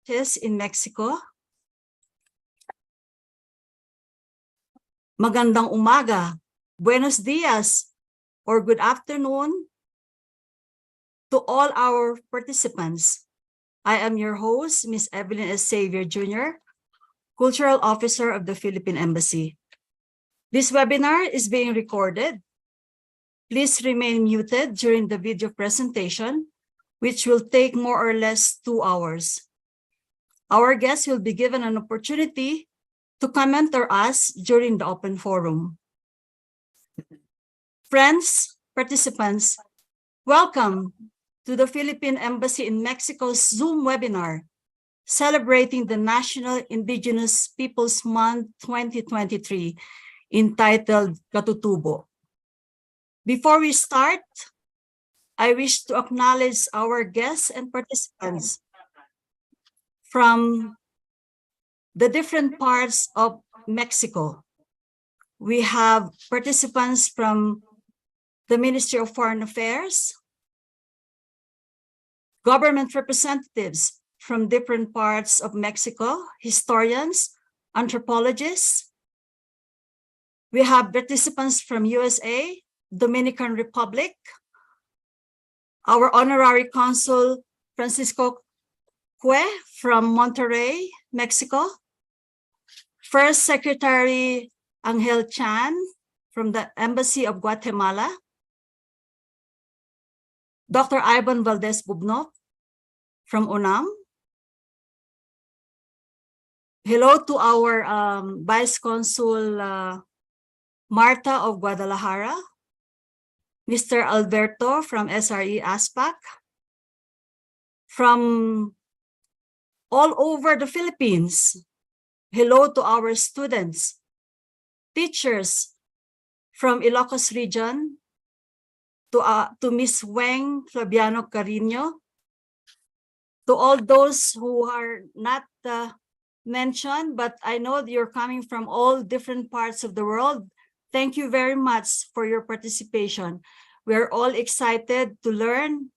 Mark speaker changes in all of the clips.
Speaker 1: practice in Mexico. Magandang umaga, buenos dias, or good afternoon to all our participants. I am your host, Ms. Evelyn S. Xavier Jr., Cultural Officer of the Philippine Embassy. This webinar is being recorded. Please remain muted during the video presentation, which will take more or less 2 hours. Our guests will be given an opportunity to comment or ask during the open forum. Friends, participants, welcome to the Philippine Embassy in Mexico's Zoom webinar, celebrating the National Indigenous Peoples Month 2023, entitled Katutubo. Before we start, I wish to acknowledge our guests and participants from the different parts of Mexico. We have participants from the Ministry of Foreign Affairs, government representatives from different parts of Mexico, historians, anthropologists. We have participants from USA, Dominican Republic, our Honorary Consul Francisco Cue from Monterrey, Mexico, First Secretary Angel Chan from the Embassy of Guatemala, Dr. Ivan Valdez Bubnov from UNAM. Hello to our Vice Consul Marta of Guadalajara, Mr. Alberto from SRE ASPAC, from all over the Philippines. Hello to our students, teachers from Ilocos region, to Ms. Weng Flaviano Carino, to all those who are not mentioned, but I know you're coming from all different parts of the world. Thank you very much for your participation. We're all excited to learn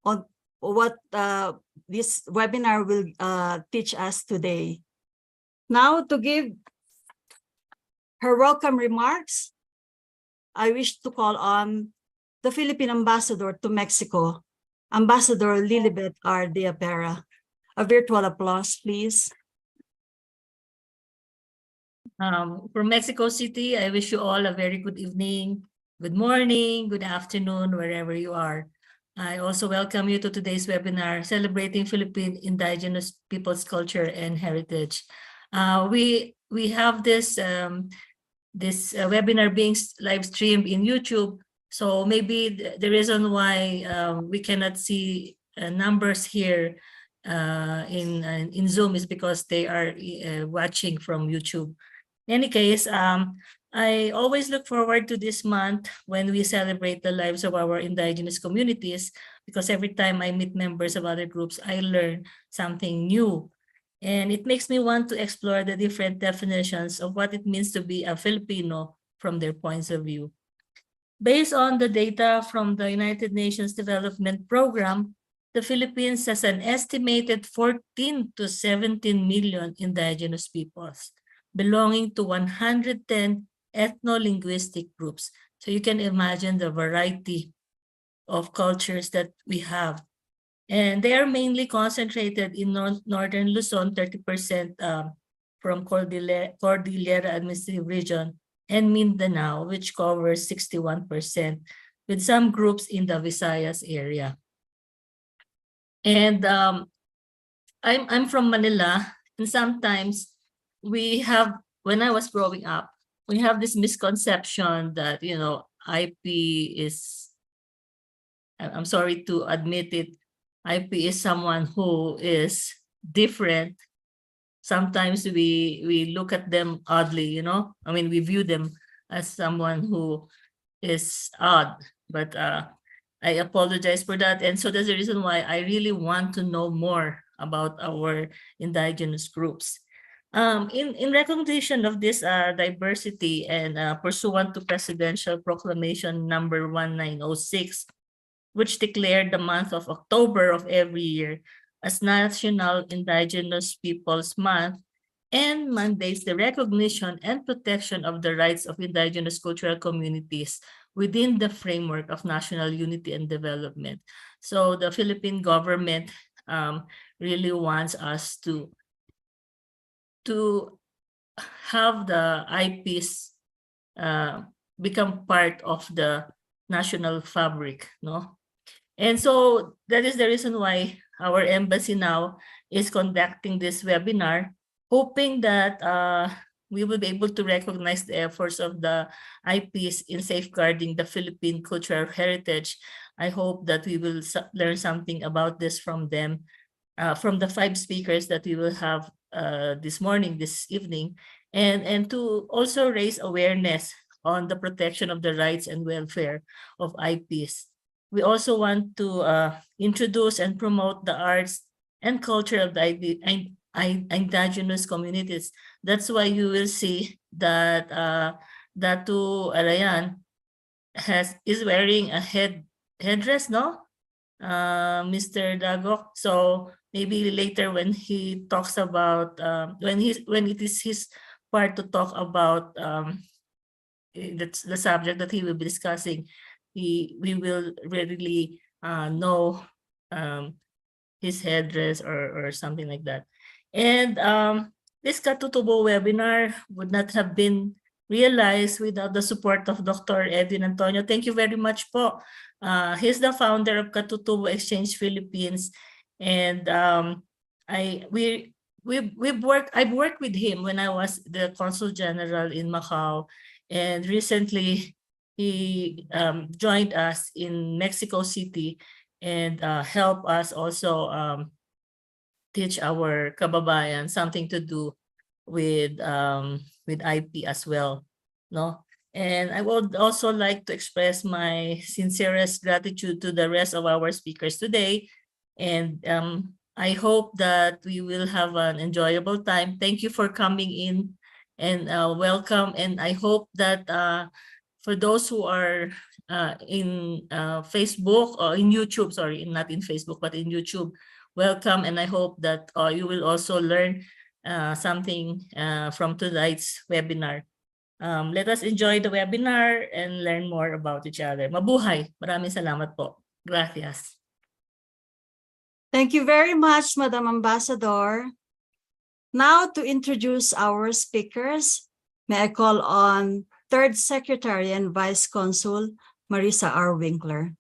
Speaker 1: on what this webinar will teach us today. Now, to give her welcome remarks, I wish to call on the Philippine Ambassador to Mexico, Ambassador Lilibet R. Diapera. A virtual applause, please.
Speaker 2: From Mexico City, I wish you all a very good evening, good morning, good afternoon, wherever you are. I also welcome you to today's webinar, Celebrating Philippine Indigenous Peoples' Culture and Heritage. We have this webinar being live streamed in YouTube, so maybe the reason why we cannot see numbers here in Zoom is because they are watching from YouTube. In any case, I always look forward to this month when we celebrate the lives of our indigenous communities, because every time I meet members of other groups, I learn something new. And it makes me want to explore the different definitions of what it means to be a Filipino from their points of view. Based on the data from the United Nations Development Program, the Philippines has an estimated 14 to 17 million indigenous peoples, belonging to 110 ethno-linguistic groups. So you can imagine the variety of cultures that we have. And they are mainly concentrated in northern Luzon, 30% from Cordillera Administrative Region, and Mindanao, which covers 61%, with some groups in the Visayas area. And I'm from Manila, and sometimes we have, when I was growing up, we have this misconception that, you know, IP is, I'm sorry to admit it, IP is someone who is different. Sometimes we look at them oddly, you know. I mean, we view them as someone who is odd, but I apologize for that. And so that's the reason why I really want to know more about our indigenous groups. In recognition of this diversity and pursuant to Presidential Proclamation number 1906, which declared the month of October of every year as National Indigenous Peoples Month and mandates the recognition and protection of the rights of indigenous cultural communities within the framework of national unity and development. So the Philippine government really wants us to have the IPs become part of the national fabric, no? And so that is the reason why our embassy now is conducting this webinar, hoping that we will be able to recognize the efforts of the IPs in safeguarding the Philippine cultural heritage. I hope that we will learn something about this from them, from the 5 speakers that we will have this morning, this evening, and to also raise awareness on the protection of the rights and welfare of IPs. We also want to introduce and promote the arts and culture of the indigenous communities. That's why you will see that Datu Arayan is wearing a headdress, no? Mr. Dagok. So maybe later when he talks about when it is his part to talk about that's the subject that he will be discussing, we will really know his headdress or something like that. And this Katutubo webinar would not have been realized without the support of Dr. Edwin Antonio. Thank you very much po. He's the founder of Katutubo Exchange Philippines, and I've worked with him when I was the Consul General in Macau, and recently he joined us in Mexico City and help us also teach our kababayan something to do with IP as well, no? And I would also like to express my sincerest gratitude to the rest of our speakers today. And I hope that we will have an enjoyable time. Thank you for coming in and welcome. And I hope that for those who are in Facebook or in YouTube, sorry, not in Facebook, but in YouTube, welcome. And I hope that you will also learn something from tonight's webinar. Let us enjoy the webinar and learn more about each other. Mabuhay. Maraming salamat po. Gracias.
Speaker 1: Thank you very much, Madam Ambassador. Now to introduce our speakers, may I call on Third Secretary and Vice Consul, Marisa R. Winkler.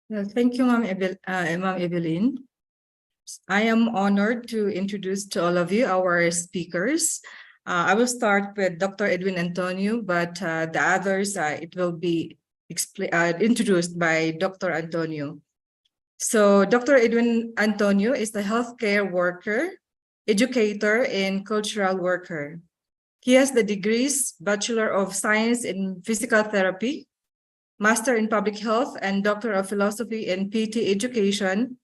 Speaker 3: Well, thank you, Ma'am Evelyn. I am honored to introduce to all of you our speakers. I will start with Dr. Edwin Antonio, but the others, it will be introduced by Dr. Antonio. So Dr. Edwin Antonio is a healthcare worker, educator, and cultural worker. He has the degrees Bachelor of Science in Physical Therapy, Master in Public Health, and Doctor of Philosophy in PT Education,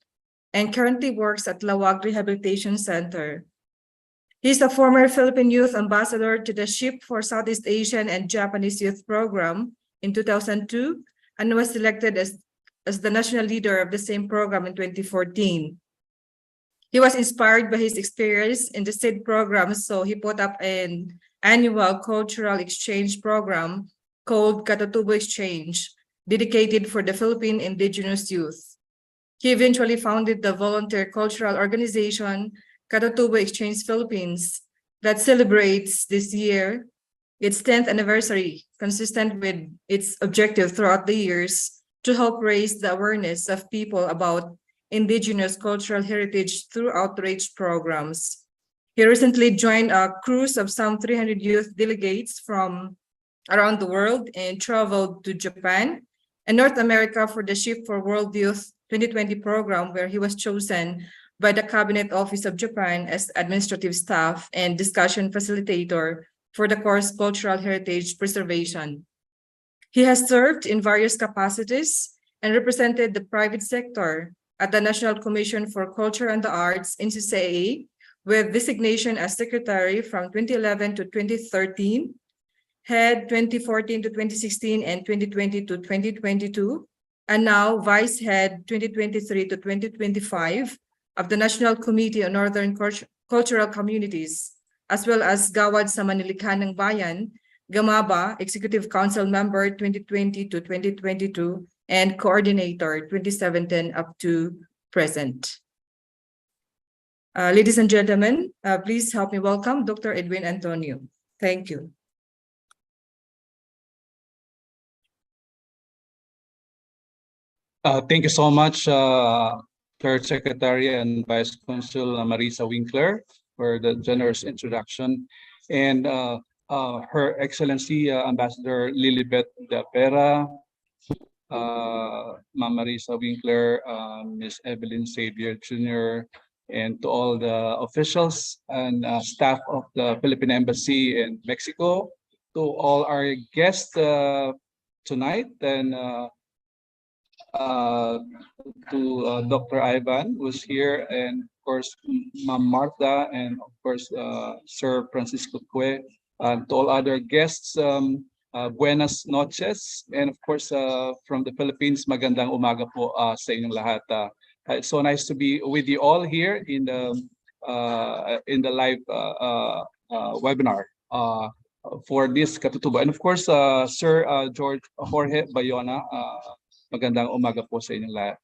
Speaker 3: and currently works at Lawag Rehabilitation Center. He's a former Philippine Youth Ambassador to the SHIP for Southeast Asian and Japanese Youth Program in 2002 and was selected as the national leader of the same program in 2014. He was inspired by his experience in the SID program, so he put up an annual cultural exchange program called Katutubo Exchange, dedicated for the Philippine indigenous youth. He eventually founded the volunteer cultural organization, Katutubo Exchange Philippines, that celebrates this year its 10th anniversary, consistent with its objective throughout the years to help raise the awareness of people about indigenous cultural heritage through outreach programs. He recently joined a cruise of some 300 youth delegates from around the world and traveled to Japan and North America for the SHIP for World Youth 2020 program, where he was chosen by the Cabinet Office of Japan as administrative staff and discussion facilitator for the course Cultural Heritage Preservation. He has served in various capacities and represented the private sector at the National Commission for Culture and the Arts, NCCAA, with designation as secretary from 2011 to 2013, head 2014 to 2016, and 2020 to 2022, and now Vice Head 2023 to 2025 of the National Committee on Northern Cultural Communities, as well as Gawad sa Manilikanang Bayan, Gamaba, Executive Council Member 2020 to 2022, and Coordinator 2017 up to present. Ladies and gentlemen, please help me welcome Dr. Edwin Antonio. Thank you.
Speaker 4: Thank you so much, Third Secretary and Vice Consul Marisa Winkler, for the generous introduction, and Her Excellency Ambassador Lilibet De Pera, Ma'am Marisa Winkler, Ms. Evelyn Xavier Jr., and to all the officials and staff of the Philippine Embassy in Mexico, to all our guests tonight, and to Dr. Ivan, who's here, and of course, Ma'am Martha, and of course, Sir Francisco Cue, and to all other guests, buenas noches, and of course, from the Philippines, magandang umaga po sa inyong lahat. It's so nice to be with you all here in the live webinar for this Katutubo. And of course, Sir Jorge Bayona, magandang umaga po sa inyong lahat.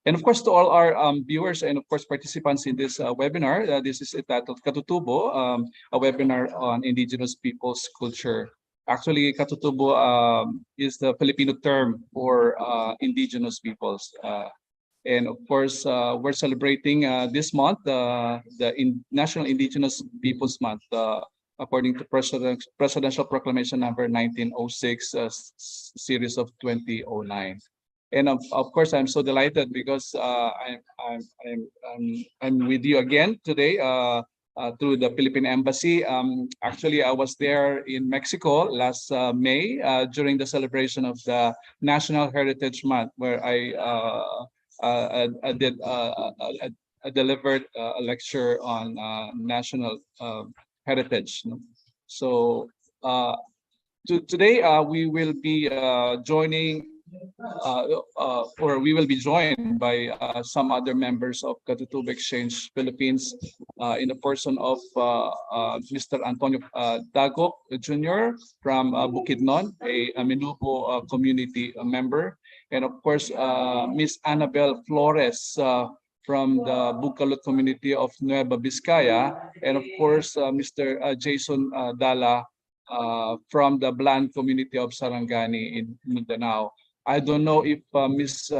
Speaker 4: And of course, to all our viewers and of course participants in this webinar, this is entitled Katutubo, a webinar on Indigenous people's culture. Actually, Katutubo is the Filipino term for Indigenous peoples. And of course, we're celebrating this month, the National Indigenous Peoples Month, according to Presidential Proclamation number 1906, series of 2009. And of course, I'm so delighted because I'm with you again today through the Philippine Embassy. Actually, I was there in Mexico last May during the celebration of the National Heritage Month, where I delivered a lecture on national heritage. So today we will be we will be joined by some other members of Katutubo Exchange Philippines in the person of Mr. Antonio Dagok Jr. from Bukidnon, a Menuco community member, and of course Miss Annabel Flores from the Bukalot community of Nueva Vizcaya, and of course Mr. Jason Dala from the Blan community of Sarangani in Mindanao. I don't know if Miss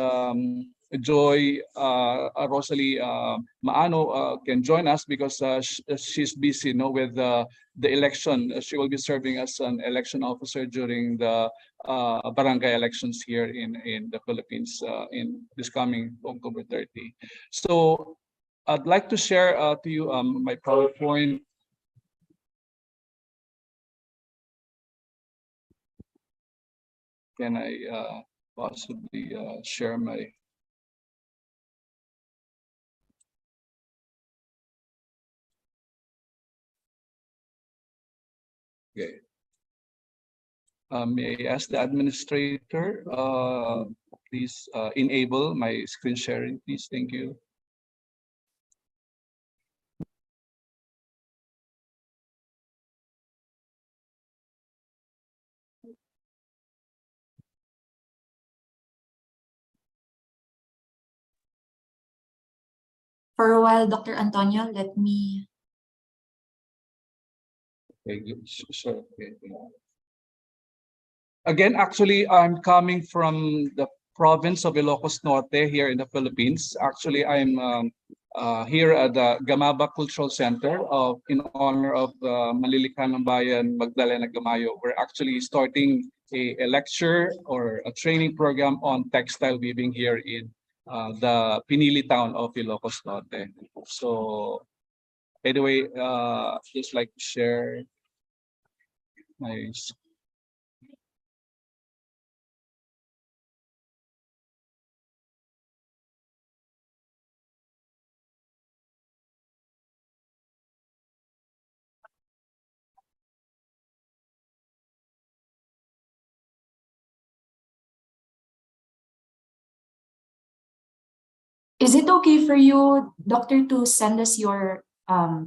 Speaker 4: Joy Rosalie Maano can join us because she's busy, with the election. She will be serving as an election officer during the barangay elections here in the Philippines in this coming October 30. So I'd like to share to you my PowerPoint. Can I possibly share my... Okay. May I ask the administrator, please enable my screen sharing, please. Thank you.
Speaker 5: For a while, Dr. Antonio, let me...
Speaker 4: Okay, good. Sure. Okay. Again, actually, I'm coming from the province of Ilocos Norte here in the Philippines. Actually, I'm here at the Gamaba Cultural Center in honor of Malilikanang Bayan Magdalena Gamayo. We're actually starting a lecture or a training program on textile weaving here in the Pinili town of Ilocos Norte. So anyway, just like to share my...
Speaker 5: Is it okay for you, Doctor, to send us your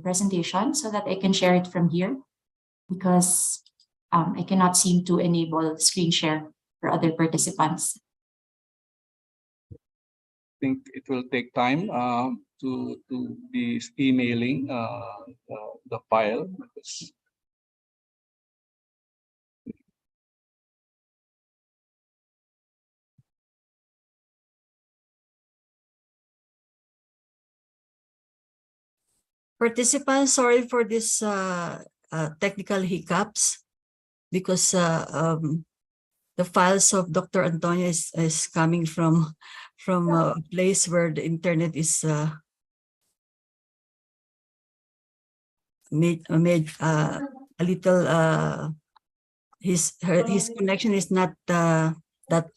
Speaker 5: presentation so that I can share it from here? Because I cannot seem to enable screen share for other participants.
Speaker 4: Think it will take time to be emailing the file.
Speaker 1: Participants, sorry for this technical hiccups because the files of Dr. Antonio is coming from a place where the internet is made a little his connection is not that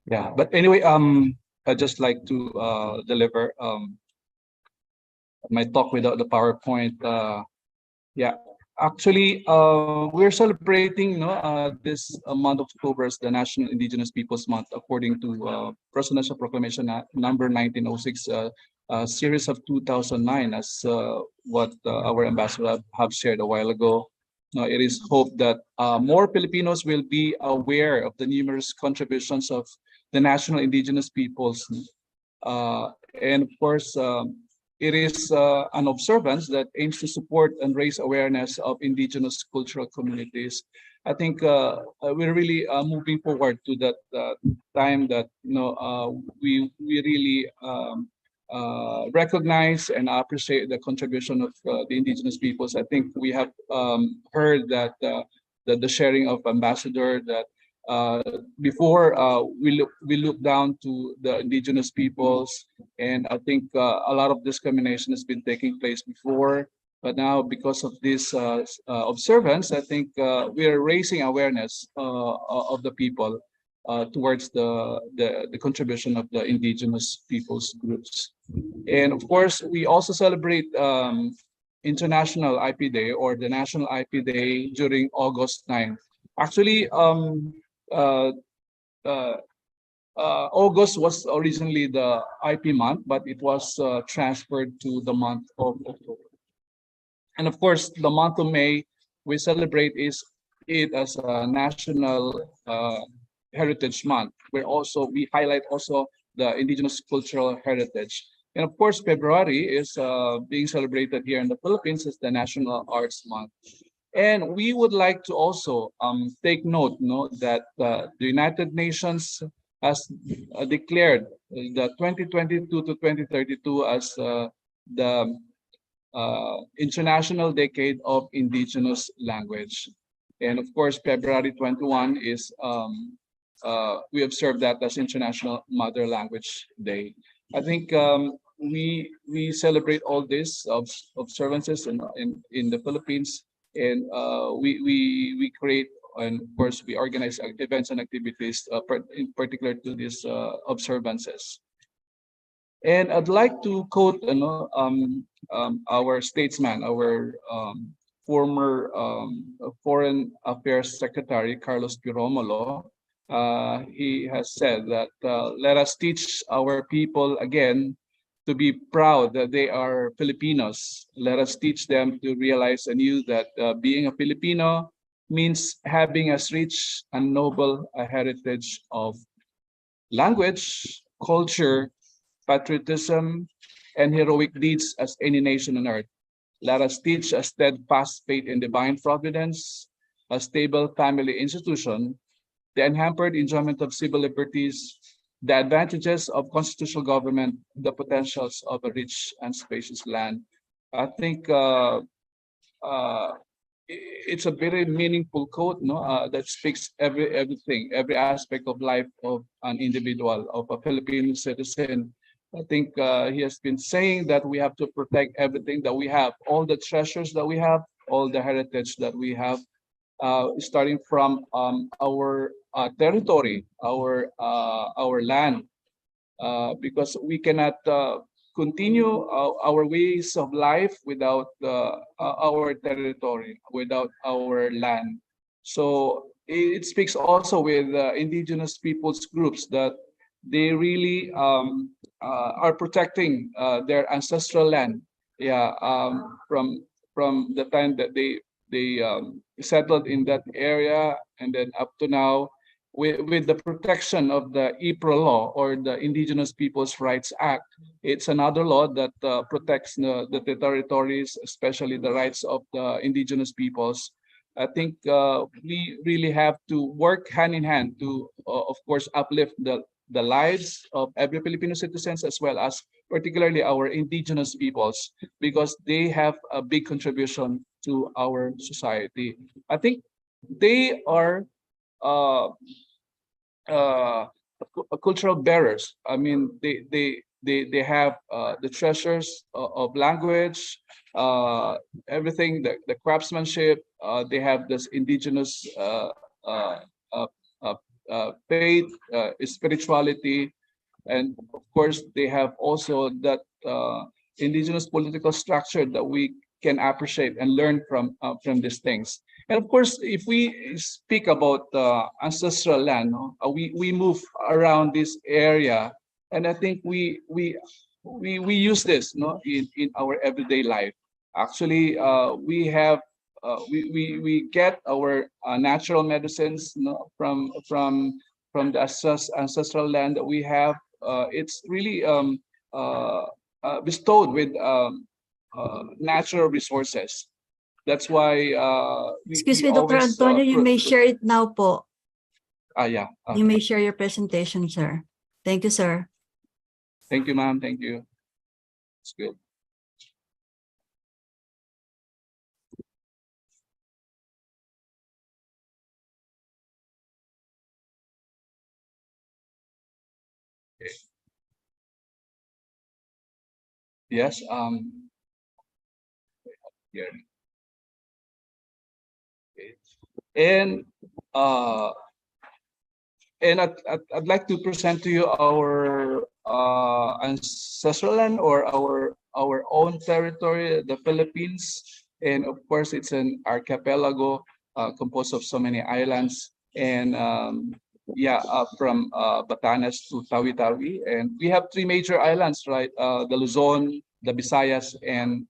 Speaker 4: Yeah, but anyway, I'd just like to deliver my talk without the PowerPoint. Yeah, actually, we're celebrating, this month of October as the National Indigenous Peoples Month, according to Presidential Proclamation number 1906, series of 2009, as what our ambassador have shared a while ago. It is hoped that more Filipinos will be aware of the numerous contributions of the national indigenous peoples. And of course, it is an observance that aims to support and raise awareness of indigenous cultural communities. I think we're really moving forward to that time that we really recognize and appreciate the contribution of the indigenous peoples. I think we have heard that the sharing of ambassador that uh, before we look down to the indigenous peoples, and I think a lot of discrimination has been taking place before, but now because of this observance, I think we are raising awareness of the people towards the contribution of the indigenous peoples groups. And of course, we also celebrate International IP Day, or the National IP Day, during August 9th. Actually, uh, uh, August was originally the IP month, but it was transferred to the month of October. And of course, the month of May, we celebrate it as a national heritage month. We highlight also the indigenous cultural heritage. And of course, February is being celebrated here in the Philippines as the National Arts Month. And we would like to also take note, that the United Nations has declared the 2022 to 2032 as the International Decade of Indigenous Language. And of course, February 21 is, we observe that as International Mother Language Day. I think we celebrate all these observances in the Philippines, and we create, and of course we organize events and activities in particular to these observances. And I'd like to quote our statesman, our former Foreign Affairs Secretary, Carlos P. Romulo. He has said that let us teach our people again to be proud that they are Filipinos. Let us teach them to realize anew that being a Filipino means having as rich and noble a heritage of language, culture, patriotism, and heroic deeds as any nation on earth. Let us teach a steadfast faith in divine providence, a stable family institution, the unhampered enjoyment of civil liberties, the advantages of constitutional government, the potentials of a rich and spacious land. I think uh, it's a very meaningful quote, that speaks everything, every aspect of life of an individual, of a Filipino citizen. I think he has been saying that we have to protect everything that we have, all the treasures that we have, all the heritage that we have, starting from our territory, our land, because we cannot continue our ways of life without our territory, without our land. So it speaks also with indigenous peoples groups that they really are protecting their ancestral land. Yeah, from the time that they settled in that area, and then up to now, with the protection of the IPRO law, or the Indigenous Peoples' Rights Act. It's another law that protects the territories, especially the rights of the indigenous peoples. I think we really have to work hand in hand to, of course, uplift the lives of every Filipino citizens, as well as particularly our indigenous peoples, because they have a big contribution to our society. I think they are uh, cultural bearers. I mean, they have the treasures of language, uh, everything, the craftsmanship. They have this indigenous uh, uh, faith, spirituality, and of course, they have also that indigenous political structure that we can appreciate and learn from these things. And of course, if we speak about ancestral land, no, we move around this area, and I think we use this, no, in our everyday life. Actually, we have we get our natural medicines, no, from the ancestral land that we have. It's really bestowed with natural resources. That's why
Speaker 1: Excuse
Speaker 4: we
Speaker 1: me, Dr.
Speaker 4: always
Speaker 1: Antonio, you may share it now po.
Speaker 4: yeah.
Speaker 1: You may share your presentation, sir. Thank you, sir.
Speaker 4: Thank you, ma'am. Thank you. It's good. Okay. Yes. Here. Okay. And uh, I'd like to present to you our ancestral land, or our own territory, the Philippines. And of course, it's an archipelago composed of so many islands. And yeah, from Batanes to Tawi-Tawi. And we have three major islands, right? The Luzon, the Visayas, and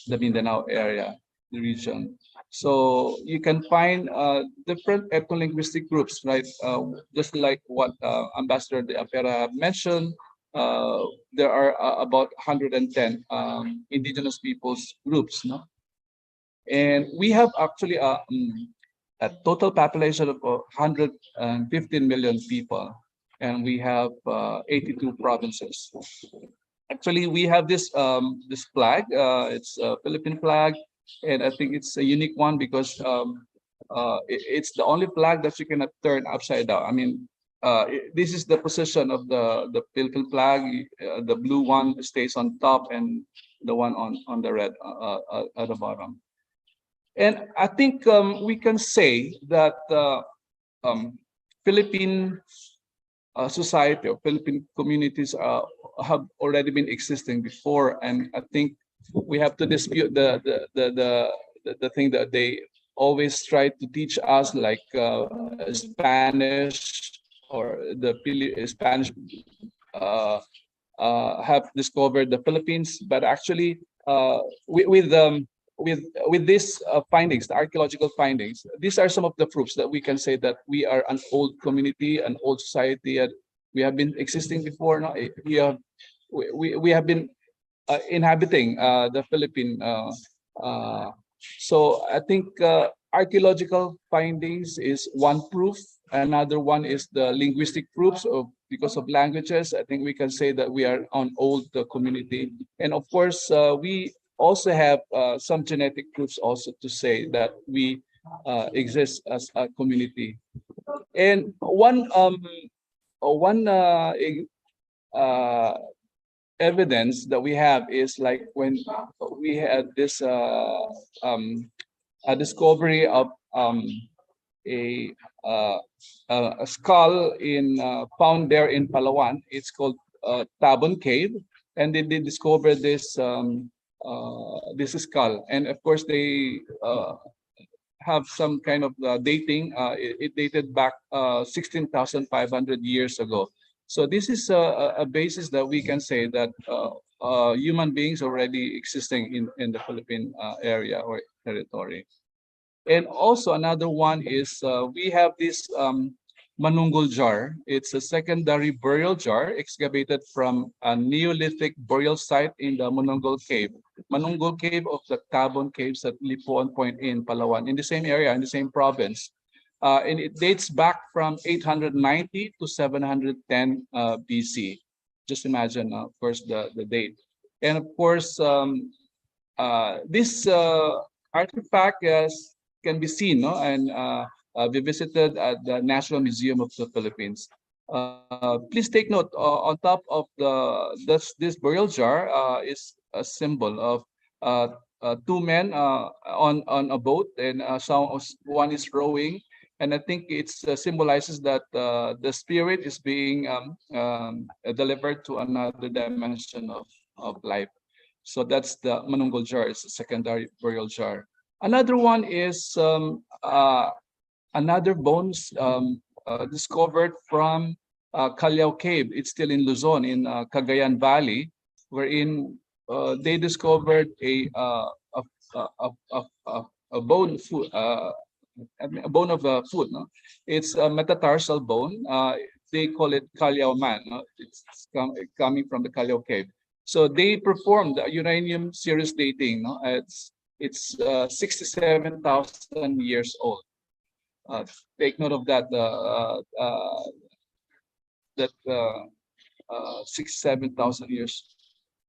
Speaker 4: the Mindanao area, the region. So you can find different ethno-linguistic groups, right? Just like what Ambassador De Apera mentioned, there are about 110 indigenous peoples groups, no? And we have actually a total population of 115 million people, and we have 82 provinces. Actually, we have this flag. It's a Philippine flag, and I think it's a unique one because it's the only flag that you cannot turn upside down. I mean, this is the position of the Philippine flag. The blue one stays on top, and the one on the red at the bottom. And I think we can say that Philippine society or Philippine communities have already been existing before, and I think we have to dispute the thing that they always try to teach us, like Spanish, or the Spanish have discovered the Philippines, but actually with these findings, the archaeological findings, these are some of the proofs that we can say that we are an old community, an old society, and we have been existing before. No? We have been inhabiting the Philippine. So I think archaeological findings is one proof. Another one is the linguistic proofs of because of languages. I think we can say that we are an old community, and of course we also have some genetic proofs also to say that we exist as a community. And one evidence that we have is like when we had this a discovery of a uh, a skull in found there in Palawan. It's called Tabon Cave, and they discovered this skull, and of course they have some kind of dating. It dated back 16,500 years ago. So this is a basis that we can say that human beings already existing in the Philippine area or territory. And also another one is we have this Manunggul jar. It's a secondary burial jar excavated from a Neolithic burial site in the Manunggul Cave. Manunggul Cave of the Tabon Caves at Lipuan Point in Palawan, in the same area, in the same province. And it dates back from 890 to 710 BC. Just imagine, of course, the date. And of course, this artifact can be seen, no? And we visited at the National Museum of the Philippines. Please take note, on top of this burial jar is a symbol of two men on a boat, and one is rowing, and I think it symbolizes that the spirit is being delivered to another dimension of life. So that's the Manunggul jar. It's a secondary burial jar. Another one is another bones discovered from Callao Cave. It's still in Luzon, in Cagayan Valley, wherein they discovered a bone foot, a bone of a foot. No? It's a metatarsal bone. They call it Callao Man. No? It's coming from the Callao Cave. So they performed uranium series dating. No? It's 67,000 years old. Take note of that. That 67,000 years,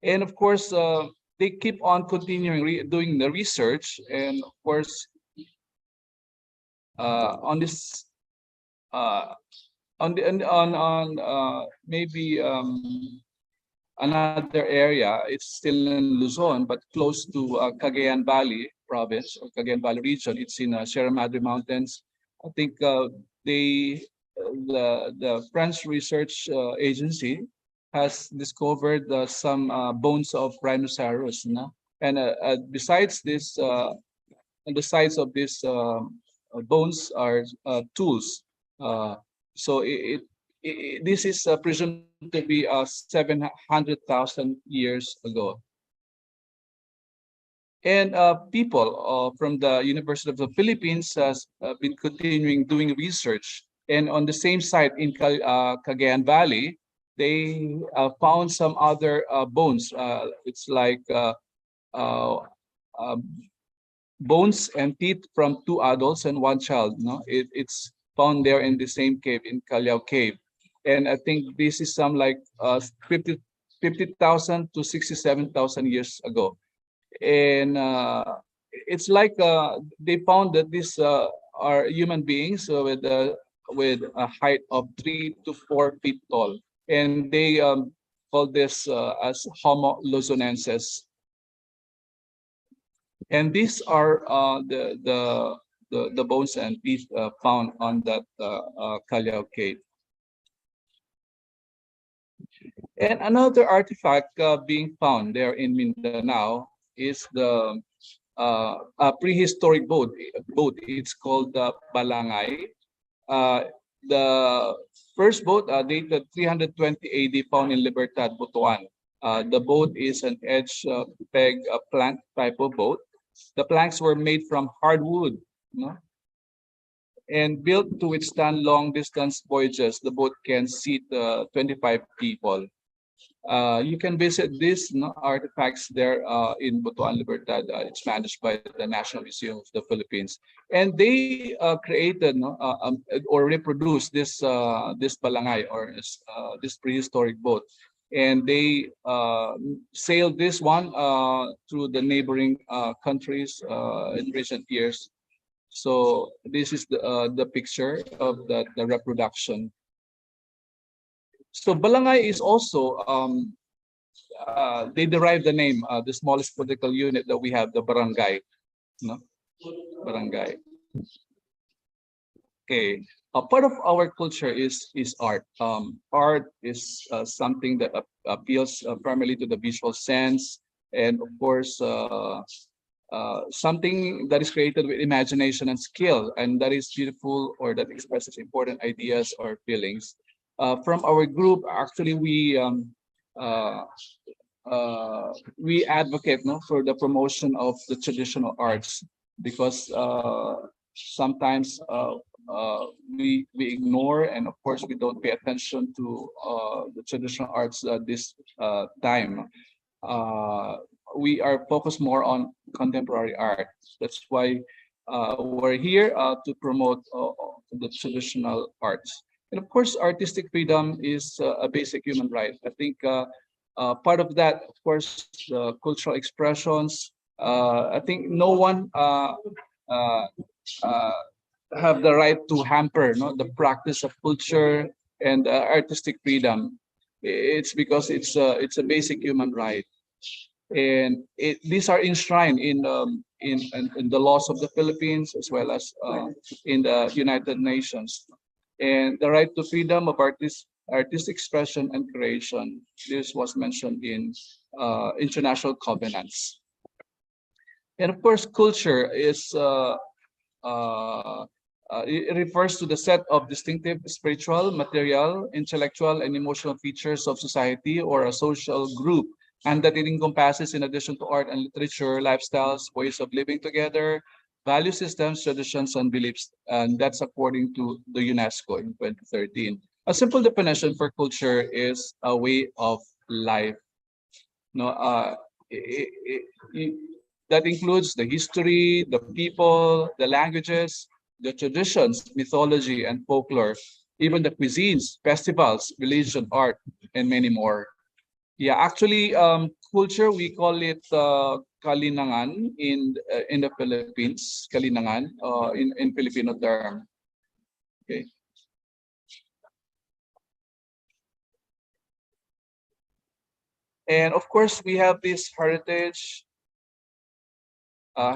Speaker 4: and of course they keep on continuing doing the research, and of course on this on maybe another area. It's still in Luzon, but close to Cagayan Valley province or Cagayan Valley region. It's in Sierra Madre Mountains. I think the French research agency has discovered some bones of rhinoceros. No? And besides this, on the sides of these bones are tools. So this is presumed to be 700,000 years ago. And people from the University of the Philippines has been continuing doing research. And on the same site in Cagayan Valley, they found some other bones. It's like bones and teeth from two adults and one child. No, it's found there in the same cave in Callao Cave, and I think this is some like 50,000 to 67,000 years ago, and it's like they found that these are human beings with a height of 3 to 4 feet tall, and they call this as Homo luzonensis. And these are the bones and teeth found on that Callao Cave. And another artifact being found there in Mindanao is the a prehistoric boat. It's called the Balangay. The first boat dated 320 AD, found in Libertad, Butuan. The boat is an edge peg plank type of boat. The planks were made from hardwood, and built to withstand long distance voyages. The boat can seat 25 people. You can visit these artifacts there in Butuan, Libertad. It's managed by the National Museum of the Philippines, and they created or reproduced this balangay, or this prehistoric boat, and they sailed this one through the neighboring countries in recent years. So this is the picture of the reproduction. So Balangay is also, they derived the name, the smallest political unit that we have, the barangay. No? Barangay. Okay. A part of our culture is art. Art is something that appeals primarily to the visual sense, and of course, something that is created with imagination and skill, and that is beautiful or that expresses important ideas or feelings. From our group, actually, uh, we advocate, no, for the promotion of the traditional arts because sometimes we ignore, and of course we don't pay attention to the traditional arts this time. uh, we are focused more on contemporary art. That's why we're here to promote the traditional arts. And of course, artistic freedom is a basic human right. I think part of that, of course, cultural expressions. I think no one uh, uh, have the right to hamper, no, the practice of culture and artistic freedom. It's because it's a basic human right, and these are enshrined in the laws of the Philippines as well as in the United Nations. And the right to freedom of artistic expression and creation. This was mentioned in international covenants. And of course, culture is uh, it refers to the set of distinctive spiritual, material, intellectual, and emotional features of society or a social group, and that it encompasses, in addition to art and literature, lifestyles, ways of living together, value systems, traditions, and beliefs. And that's according to the UNESCO in 2013. A simple definition for culture is a way of life. No, it, it, it, that includes the history, the people, the languages, the traditions, mythology, and folklore, even the cuisines, festivals, religion, art, and many more. Yeah, actually, culture, we call it kalinangan in the Philippines, kalinangan in Filipino term. Okay. And of course, we have this heritage. I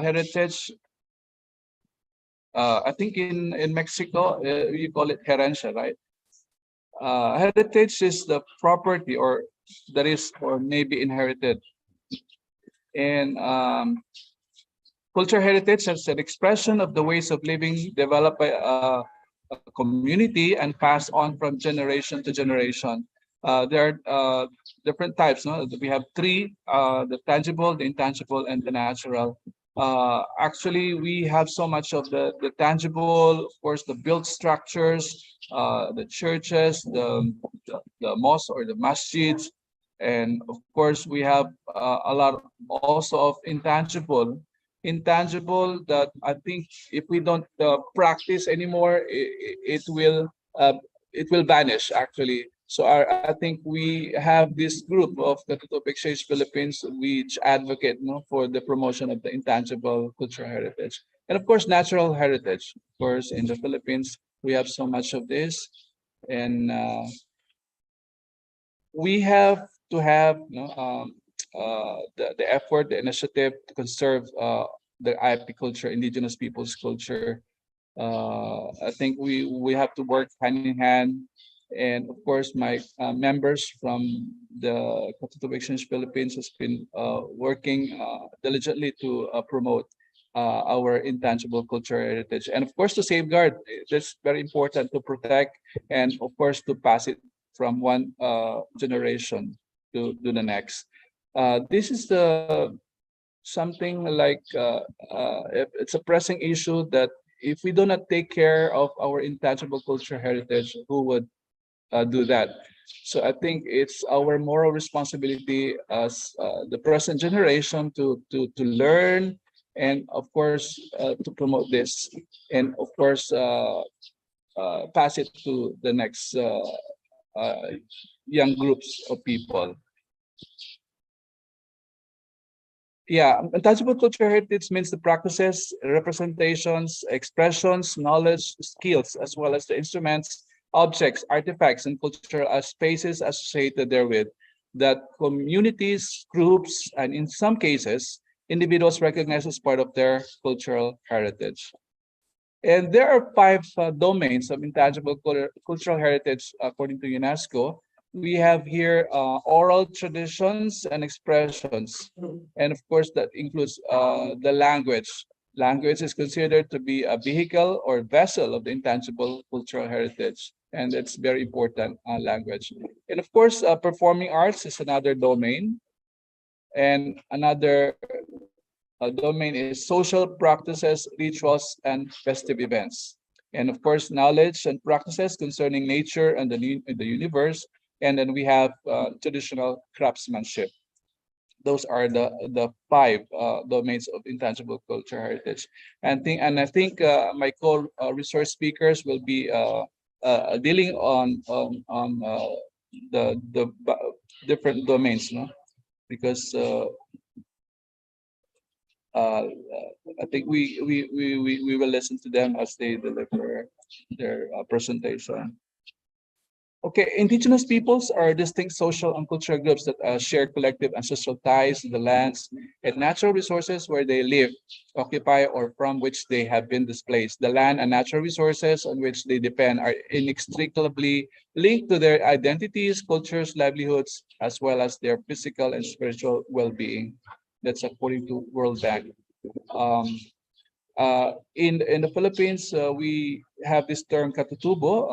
Speaker 4: think in Mexico, you call it herencia, right? Heritage is the property or that is or may be inherited. And culture heritage is an expression of the ways of living developed by a community and passed on from generation to generation. There are different types. No? We have three: the tangible, the intangible, and the natural. Actually, we have so much of the tangible, of course, the built structures, the churches, the mosque or the masjids, and of course, we have a lot also of intangible that I think if we don't practice anymore, it will vanish actually. So I think we have this group of the Tutup Exchange Philippines which advocate, no, for the promotion of the intangible cultural heritage. And of course, natural heritage. Of course, in the Philippines, we have so much of this. And we have to have, the effort, the initiative to conserve the IP culture, indigenous people's culture. I think we have to work hand in hand, and of course, my members from the Katutubo Exchange Philippines has been working diligently to promote our intangible cultural heritage, and of course to safeguard. That's very important to protect, and of course to pass it from one generation to the next. This is the something like it's a pressing issue that if we do not take care of our intangible cultural heritage, who would do that? So I think it's our moral responsibility as the present generation to learn and of course to promote this, and of course pass it to the next young groups of people. Yeah, intangible cultural heritage means the practices, representations, expressions, knowledge, skills, as well as the instruments, objects, artifacts, and cultural spaces associated therewith that communities, groups, and in some cases, individuals recognize as part of their cultural heritage. And there are five domains of intangible cultural heritage according to UNESCO. We have here oral traditions and expressions. And of course, that includes the language. Language is considered to be a vehicle or vessel of the intangible cultural heritage. And it's very important, language. And of course, performing arts is another domain. And another domain is social practices, rituals, and festive events. And of course, knowledge and practices concerning nature and the universe. And then we have traditional craftsmanship. Those are the five domains of intangible cultural heritage. I think my co-resource speakers will be dealing on the different domains, no? Because uh, I think we will listen to them as they deliver their presentation. Okay, indigenous peoples are distinct social and cultural groups that share collective ancestral ties to the lands and natural resources where they live, occupy, or from which they have been displaced. The land and natural resources on which they depend are inextricably linked to their identities, cultures, livelihoods, as well as their physical and spiritual well-being. That's according to World Bank. Um, in the Philippines, we have this term katutubo.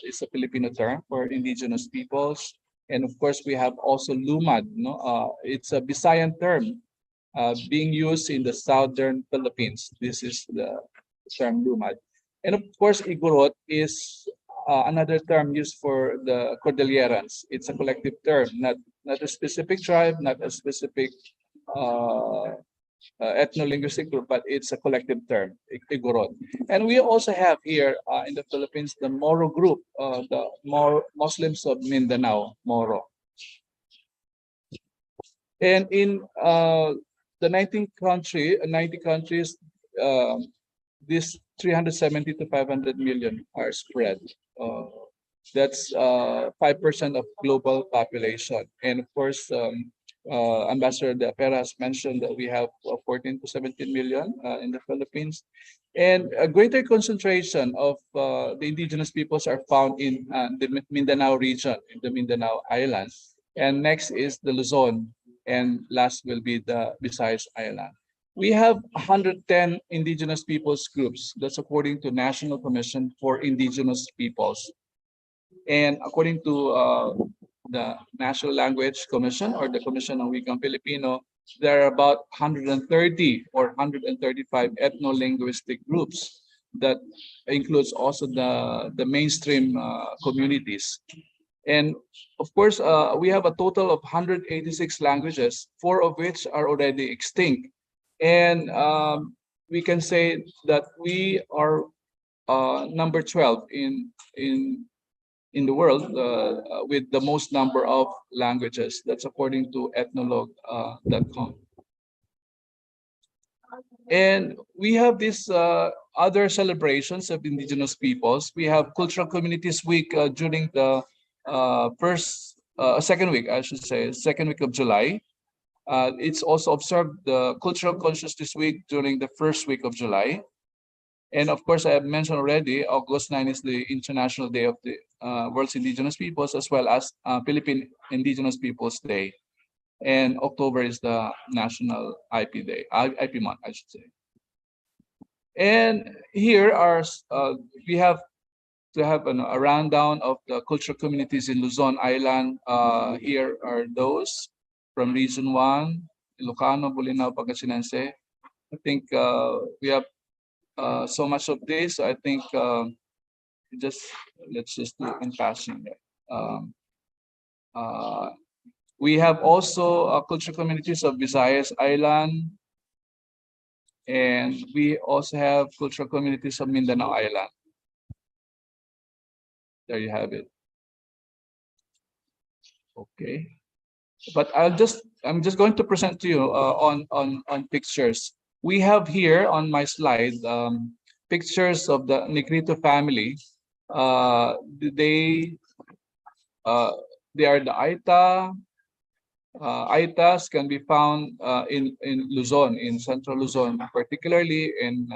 Speaker 4: It's a Filipino term for indigenous peoples, and of course, we have also lumad. No, it's a Visayan term being used in the southern Philippines. This is the term lumad, and of course, igorot is another term used for the Cordillerans. It's a collective term, not a specific tribe, not a specific uh, ethno-linguistic group, but it's a collective term, Igorot. And we also have here in the Philippines the Moro group, the Muslims of Mindanao, Moro. And in the 90 countries, this 370 to 500 million are spread. That's 5% of global population. And of course, Ambassador De Pera has mentioned that we have 14 to 17 million in the Philippines. And a greater concentration of the indigenous peoples are found in the Mindanao region, in the Mindanao Island. And next is the Luzon, and last will be the Visayas Island. We have 110 indigenous peoples groups. That's according to National Commission for Indigenous Peoples. And according to the National Language Commission or the Commission on Wikang Filipino, there are about 130 or 135 ethno-linguistic groups that includes also the mainstream communities. And of course, we have a total of 186 languages, 4 of which are already extinct. And we can say that we are number 12 in the world with the most number of languages. That's according to ethnologue.com. And we have these other celebrations of indigenous peoples. We have Cultural Communities Week during the second week, I should say, second week of July. It's also observed the Cultural Consciousness Week during the first week of July. And of course, I have mentioned already, August 9 is the International Day of the World's Indigenous Peoples, as well as Philippine Indigenous Peoples Day. And October is the National IP Day, IP month, I should say. And here are, we have to have a rundown of the cultural communities in Luzon Island. Here are those from Region 1, Ilocano, Bolinao, Pangasinense. I think we have so much of this. I think let's just do in passing. We have also cultural communities of Visayas Island, and we also have cultural communities of Mindanao Island. There you have it. Okay, but I'm just going to present to you on pictures. We have here on my slide pictures of the Negrito family. They are the Aita. Aitas can be found in Luzon, in central Luzon, particularly in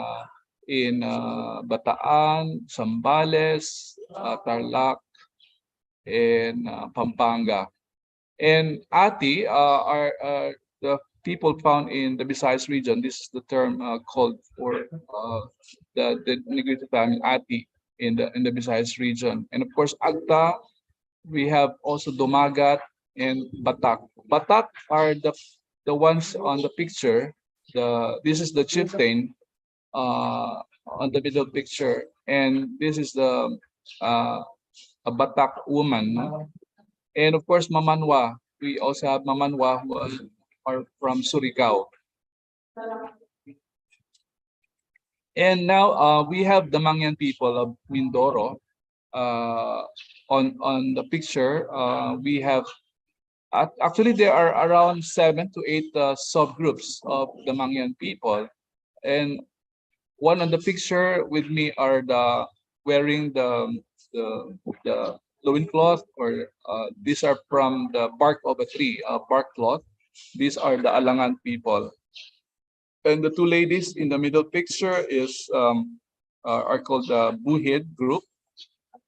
Speaker 4: in Bataan, Zambales, Tarlac, and Pampanga. And Ati are the people found in the Visayas region. This is the term called for the Negrito family, Ati, in the Visayas region. And of course, Agta, we have also Dumagat and Batak. Batak are the ones on the picture. This is the chieftain on the middle picture, and this is the uh, a Batak woman. And of course, Mamanwa. We also have Mamanwa who are from Surigao. And now we have the Mangyan people of Mindoro. On the picture, we have actually there are around 7 to 8 subgroups of the Mangyan people, and one on the picture with me are the wearing the loincloth, or these are from the bark of a tree, bark cloth. These are the Alangan people. And the two ladies in the middle picture are called the Buhid group.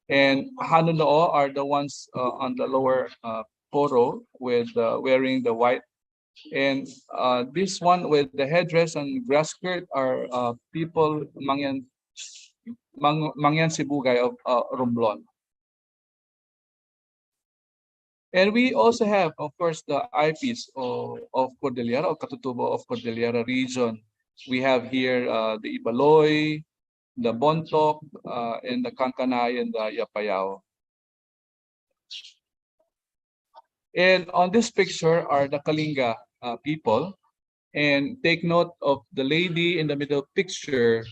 Speaker 4: And Hanunoo are the ones on the lower photo with wearing the white. And this one with the headdress and grass skirt are people Mangyan Sibugay of Romblon. And we also have, of course, the IPs of Cordillera, or Katutubo of Cordillera region. We have here the Ibaloy, the Bontok, and the Kankanay, and the Yapayao. And on this picture are the Kalinga people. And take note of the lady in the middle picture.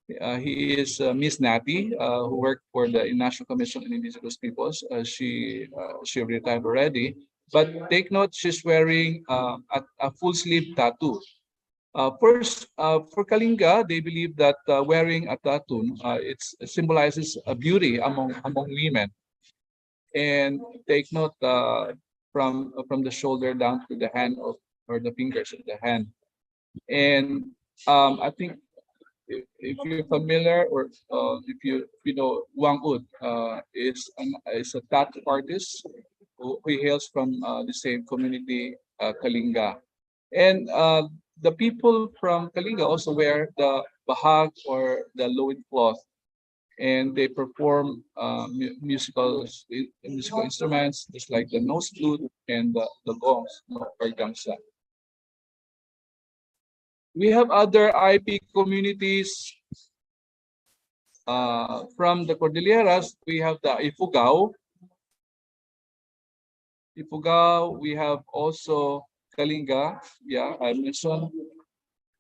Speaker 4: He is Miss Nati, who worked for the National Commission on Indigenous Peoples. She retired already. But take note, she's wearing a full sleeve tattoo. First, for Kalinga, they believe that wearing a tattoo it symbolizes a beauty among women. And take note from the shoulder down to the hand or the fingers of the hand. And I think if you're familiar, or if you know, Wang Ud is a tattoo artist who hails from the same community, Kalinga. And the people from Kalinga also wear the bahag, or the loincloth, and they perform musical instruments, just like the nose flute and the gongs, or gangsa. We have other IP communities from the Cordilleras. We have the Ifugao. We have also Kalinga. Yeah, I mentioned.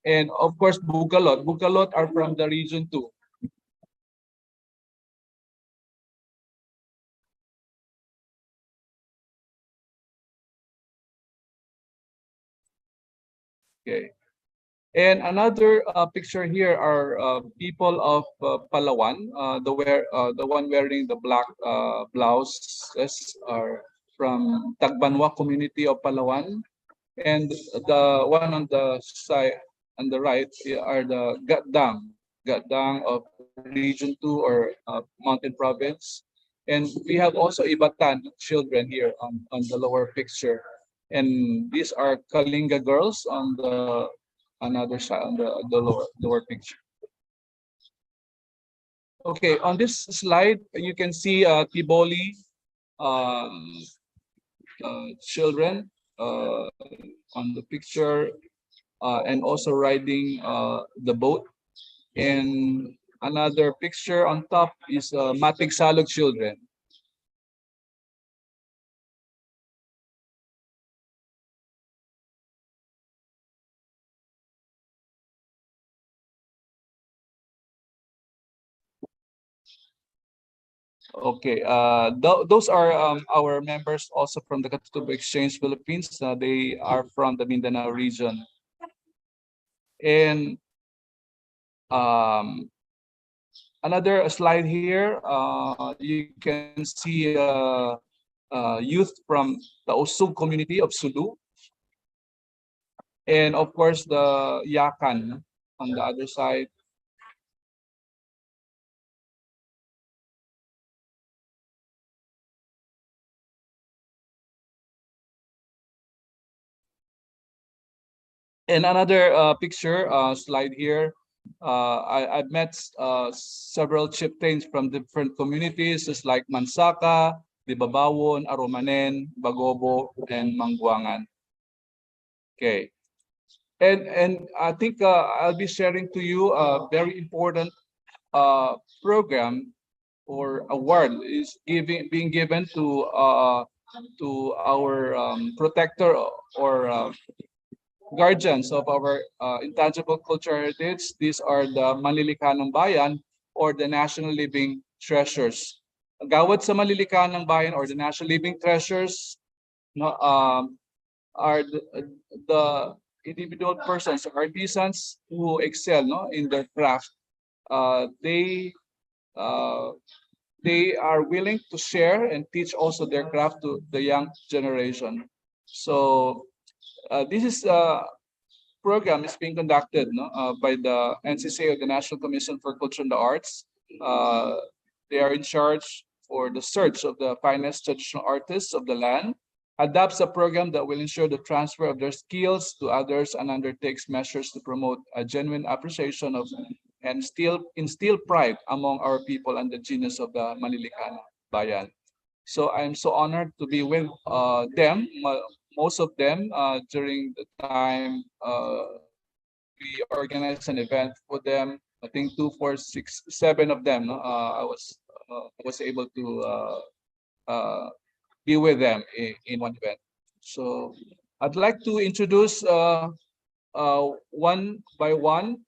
Speaker 4: And of course, Bugalot. Bugalot are from the region too. Okay. And another picture here are people of Palawan. The one wearing the black blouses are from Tagbanwa community of Palawan, and the one on the side on the right are the Gatdang of Region 2, or Mountain Province. And we have also Ibatan children here on the lower picture. And these are Kalinga girls on the another side, on the lower picture. Okay, on this slide you can see Tiboli children on the picture, and also riding the boat. And another picture on top is Matig Salog children. Okay, those are our members also from the Katutubo Exchange Philippines. They are from the Mindanao region. And another slide here, you can see youth from the Usug community of Sulu. And of course, the Yakan on the other side. And another picture slide here. I've met several chieftains from different communities, just like Mansaka, Dibabawon, Arumanen, Bagobo, and Mangguangan. Okay. And I think I'll be sharing to you a very important program or award is being given to our protector or guardians of our intangible cultural heritage. These are the Manlilikanong Bayan or the National Living Treasures. Gawad sa Manlilikanong Bayan or the National Living Treasures, no, are the individual persons, artisans who excel, no, in their craft. They are willing to share and teach also their craft to the young generation. So this is program is being conducted, no, by the NCCA, or the National Commission for Culture and the Arts. They are in charge for the search of the finest traditional artists of the land, adopts a program that will ensure the transfer of their skills to others, and undertakes measures to promote a genuine appreciation of and instill pride among our people and the genius of the Manlilikanong Bayan. So I'm so honored to be with them. Most of them during the time we organized an event for them. I think 2, 4, 6, 7 of them. I was able to be with them in one event. So I'd like to introduce one by one.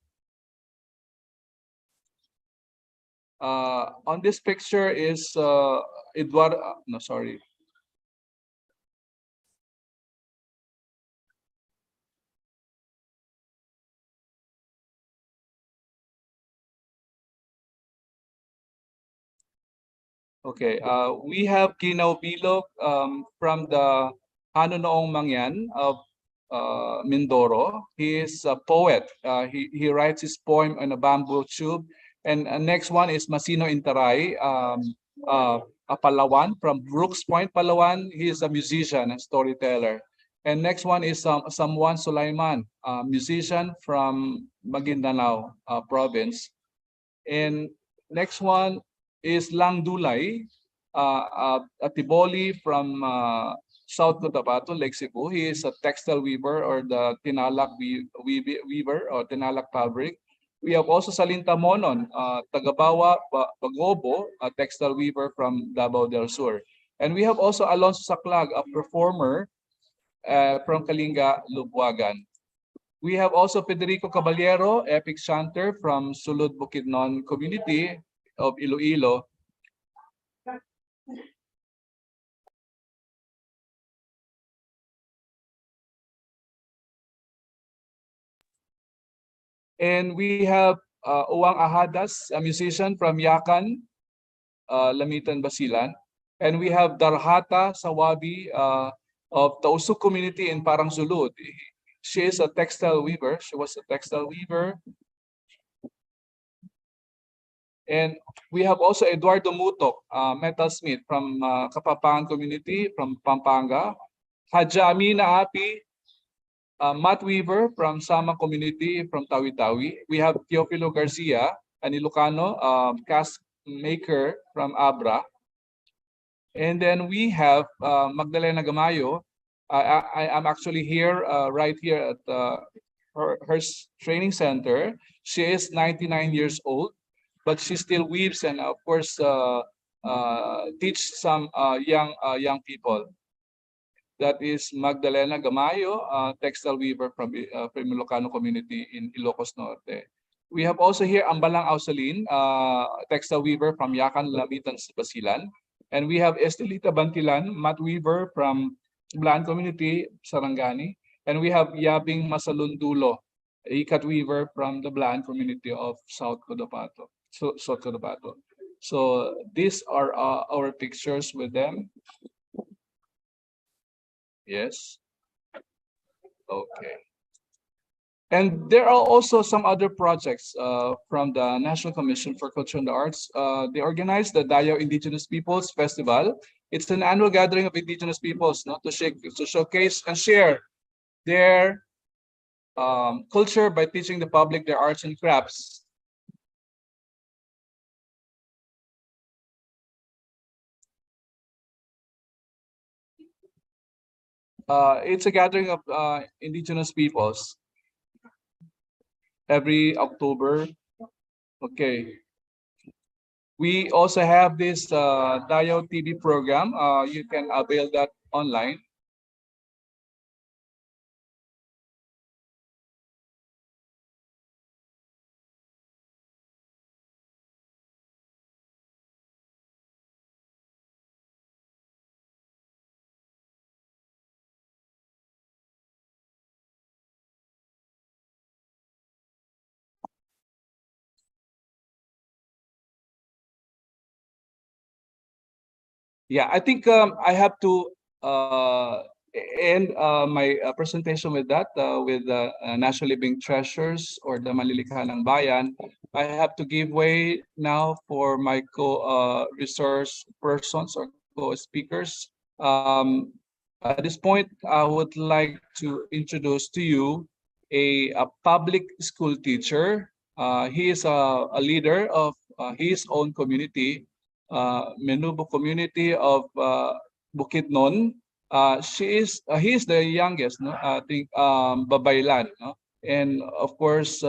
Speaker 4: On this picture is Edward. No, sorry. Okay, we have Ginaw Bilog from the Hanunoong Mangyan of Mindoro. He is a poet. He writes his poem on a bamboo tube. And next one is Masino Intaray, a Palawan from Brooks Point, Palawan. He is a musician and storyteller. And next one is Samuan Sulaiman, a musician from Maguindanao province. And next one is Lang Dulay, a Tiboli from South Cotabato, Lake Cebu. He is a textile weaver or the tinalak weaver or tinalak fabric. We have also Salinta Monon, Tagabawa Bagobo, a textile weaver from Davao del Sur. And we have also Alonso Saclag, a performer from Kalinga, Lubuagan. We have also Federico Caballero, epic chanter from Sulud Bukidnon community of Iloilo. And we have Uwang Ahadas, a musician from Yakan, Lamitan, Basilan. And we have Darhata Sawabi of Tausug community in Parang Sulud. She is a textile weaver. She was a textile weaver. And we have also Eduardo Mutok, metalsmith from Kapapangan community from Pampanga. Haja Amina Api, mat weaver from Sama community from Tawi-Tawi. We have Teofilo Garcia, an Ilocano cask maker from Abra. And then we have Magdalena Gamayo. I am actually here, right here at her training center. She is 99 years old, but she still weaves and of course teach some young people. That is Magdalena Gamayo, textile weaver from Ilocano community in Ilocos Norte. We have also here Ambalang Ausalin, textile weaver from Yakan, Lamitan, Basilan. And we have Estelita Bantilan, mat weaver from Blan community, Sarangani. And we have Yabing Masalundulo, a ikat weaver from the Blan community of South Cotabato. So these are our pictures with them. Yes. Okay. And there are also some other projects from the National Commission for Culture and the Arts. They organize the Dayaw Indigenous Peoples Festival. It's an annual gathering of Indigenous peoples, to showcase and share their culture by teaching the public their arts and crafts. It's a gathering of indigenous peoples every October. Okay. We also have this Dayo TV program. You can avail that online. Yeah, I think I have to end my presentation with that, with National Living Treasures or the Malilikhalang Bayan. I have to give way now for my co-resource persons or co-speakers. At this point, I would like to introduce to you a public school teacher. He is a leader of his own community, Menubo community of Bukidnon. He is the youngest, no? I think Babaylan, no? And of course,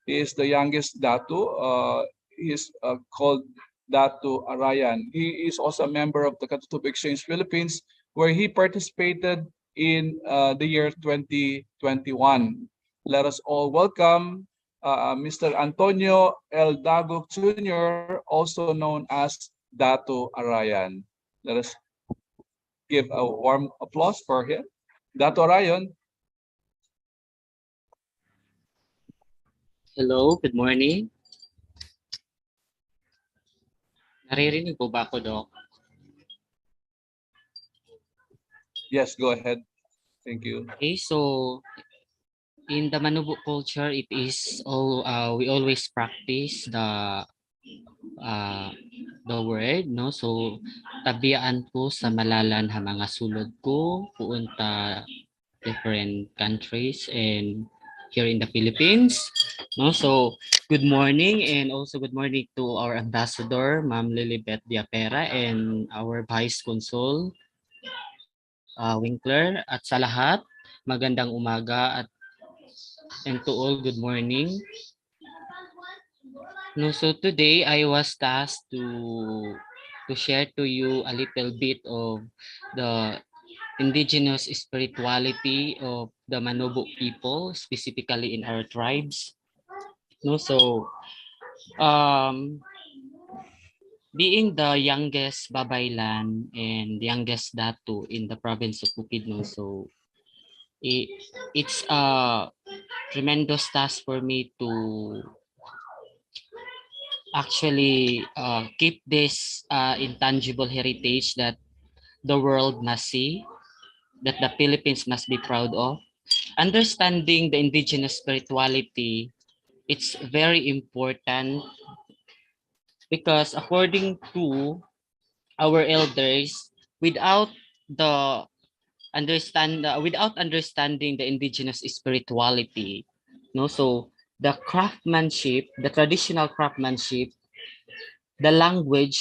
Speaker 4: he is the youngest Datu. He is called Datu Arayan. He is also a member of the Katutubo Exchange Philippines, where he participated in the year 2021. Let us all welcome Mr. Antonio L. Dagok Jr., also known as Dato Arayan. Let us give a warm applause for him. Dato Arayan.
Speaker 6: Hello, good morning. Naririnig po ba ako, Doc?
Speaker 4: Yes, go ahead. Thank you.
Speaker 6: Okay, so in the Manubo culture, it is all we always practice uh, the word, no? So tabiyaan ko sa malalan ha mga sulod ko puunta different countries and here in the Philippines, no? So good morning, and also good morning to our ambassador, Ma'am Lilibet Diapera, and our Vice Consul Winkler, at sa lahat magandang umaga, and to all good morning. No, so today I was tasked to share to you a little bit of the indigenous spirituality of the Manobo people, specifically in our tribes. No, so being the youngest Babaylan and youngest Datu in the province of Bukidnon, so it's a tremendous task for me to actually keep this intangible heritage that the world must see, that the Philippines must be proud of. Understanding the indigenous spirituality, it's very important because according to our elders, without the without understanding the indigenous spirituality, no, so the craftsmanship, the traditional craftsmanship, the language,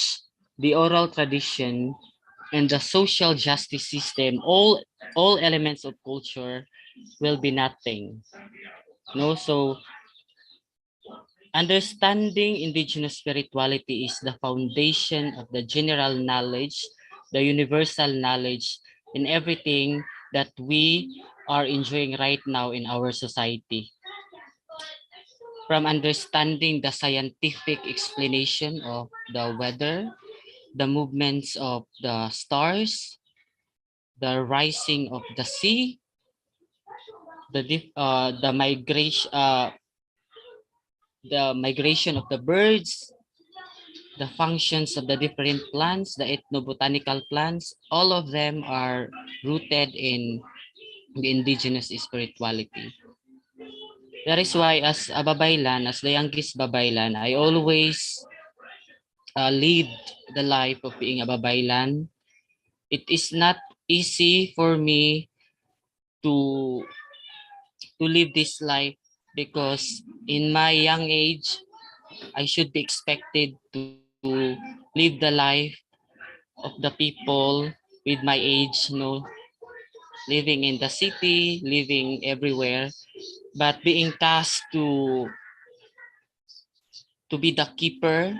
Speaker 6: the oral tradition, and the social justice system, all elements of culture will be nothing. No, so understanding indigenous spirituality is the foundation of the general knowledge, the universal knowledge in everything that we are enjoying right now in our society. From understanding the scientific explanation of the weather, the movements of the stars, the rising of the sea, the migration of the birds, the functions of the different plants, the ethnobotanical plants, all of them are rooted in the indigenous spirituality. That is why as a Babaylan, as the youngest Babaylan, I always lead the life of being a Babaylan. It is not easy for me to to live this life, because in my young age, I should be expected to live the life of the people with my age, living in the city, living everywhere, but being tasked to be the keeper,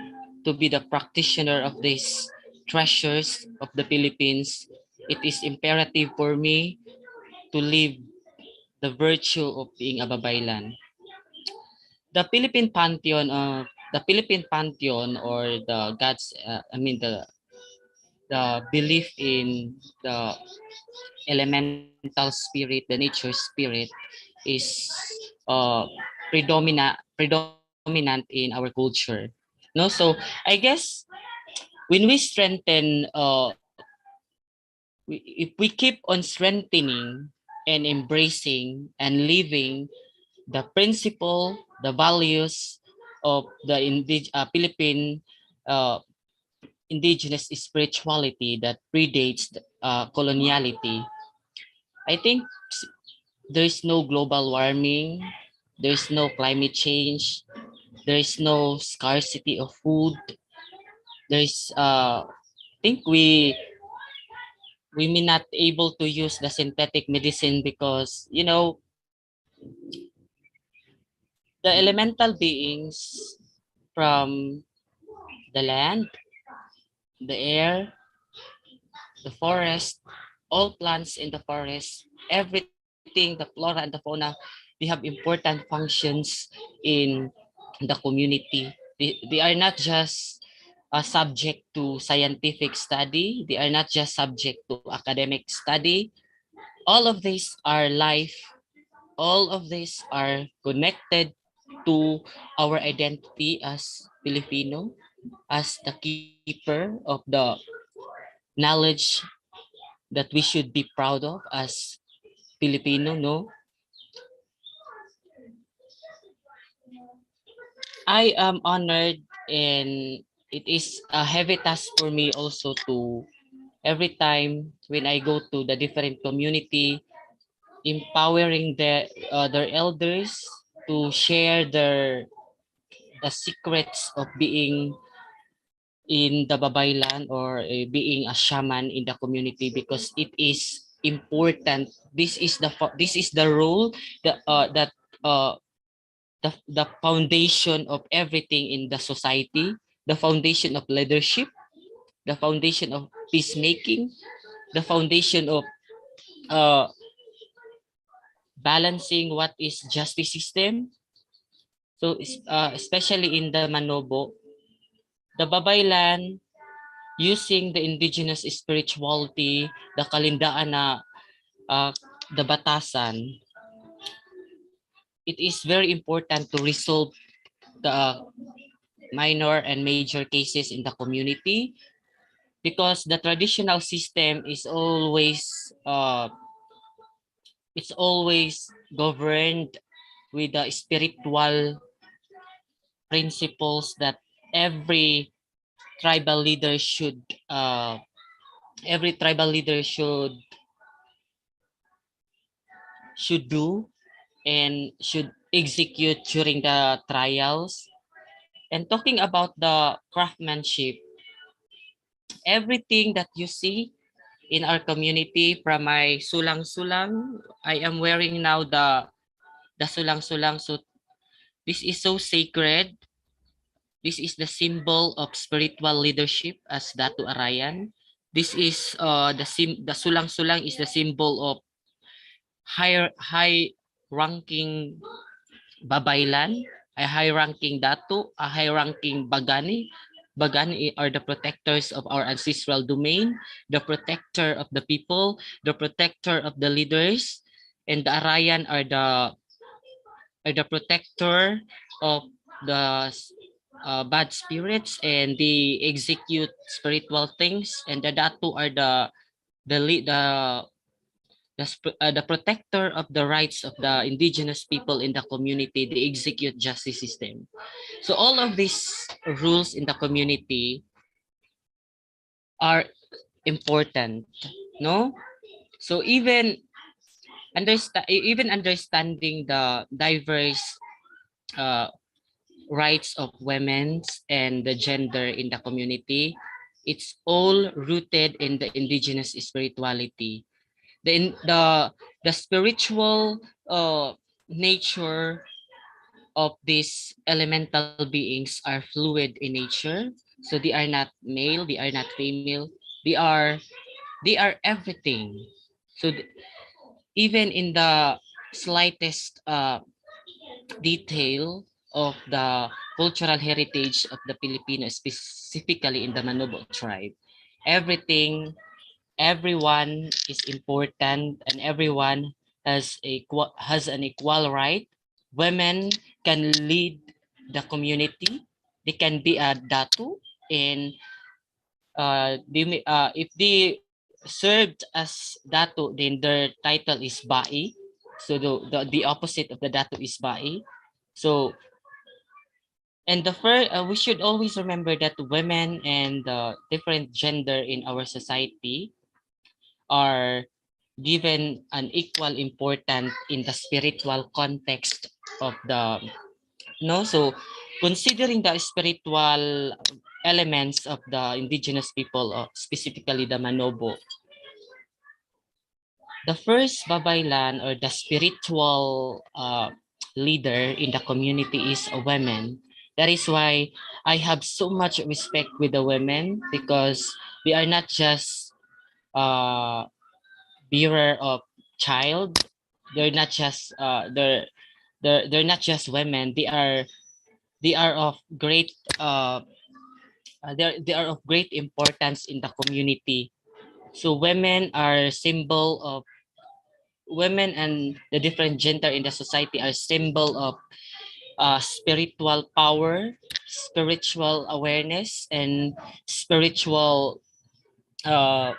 Speaker 6: to be the practitioner of these treasures of the Philippines. It is imperative for me to live the virtue of being a babaylan. The Philippine pantheon, or the gods, the belief in the elemental spirit, the nature spirit, is uh, predominant in our culture. No, so I guess when we strengthen, if we keep on strengthening and embracing and living the principle, the values of the Philippine uh, indigenous spirituality that predates coloniality, I think there is no global warming, there is no climate change, there is no scarcity of food. There is, I think we may not able to use the synthetic medicine, because the elemental beings from the land, the air, the forest, all plants in the forest, everything, the flora and the fauna, they have important functions in the community. They are not just subject to scientific study, they are not just subject to academic study. All of these are life, all of these are connected to our identity as Filipino, as the keeper of the knowledge that we should be proud of as Filipino, no? I am honored, and it is a heavy task for me also to, every time when I go to the different community, empowering their elders to share the secrets of being in the babaylan, or being a shaman in the community, because it is important. This is the role that uh, the foundation of everything in the society, the foundation of leadership, the foundation of peacemaking, the foundation of uh, balancing what is justice system. So especially in the Manobo, the babaylan, using the indigenous spirituality, the kalindaan na uh, the batasan, it is very important to resolve the minor and major cases in the community, because the traditional system is always governed with the spiritual principles that every tribal leader should uh, every tribal leader should do and should execute during the trials. And talking about the craftsmanship, everything that you see in our community, from my sulang-sulang, I am wearing now the sulang-sulang. So this is so sacred. This is the symbol of spiritual leadership as Datu Arayan. This is the sulang-sulang is the symbol of high ranking babaylan, a high ranking datu, a high ranking bagani. Bagani are the protectors of our ancestral domain, the protector of the people, the protector of the leaders, and the Arayan are the protector of the bad spirits, and they execute spiritual things, and the datu are the protector of the rights of the indigenous people in the community. They execute justice system. So all of these rules in the community are important, no? So even even understanding the diverse uh, rights of women and the gender in the community. It's all rooted in the indigenous spirituality. The spiritual nature of these elemental beings are fluid in nature. So they are not male, they are not female. They are they are everything. So even in the slightest detail of the cultural heritage of the Filipinos, specifically in the Manobo tribe, everything, everyone is important, and everyone has an equal right. Women can lead the community. They can be a datu, and if they served as datu, then their title is bai. So the opposite of the datu is bai. So and the first, we should always remember that women and different gender in our society are given an equal importance in the spiritual context of the no. So considering the spiritual elements of the indigenous people, specifically the Manobo, the first babaylan or the spiritual leader in the community is a woman. That is why I have so much respect with the women, because they are not just bearer of child. They're not just they're not just women. They are of great they are of great importance in the community. So women are symbol of women, and the different gender in the society are symbol of spiritual power, spiritual awareness, and spiritual uh,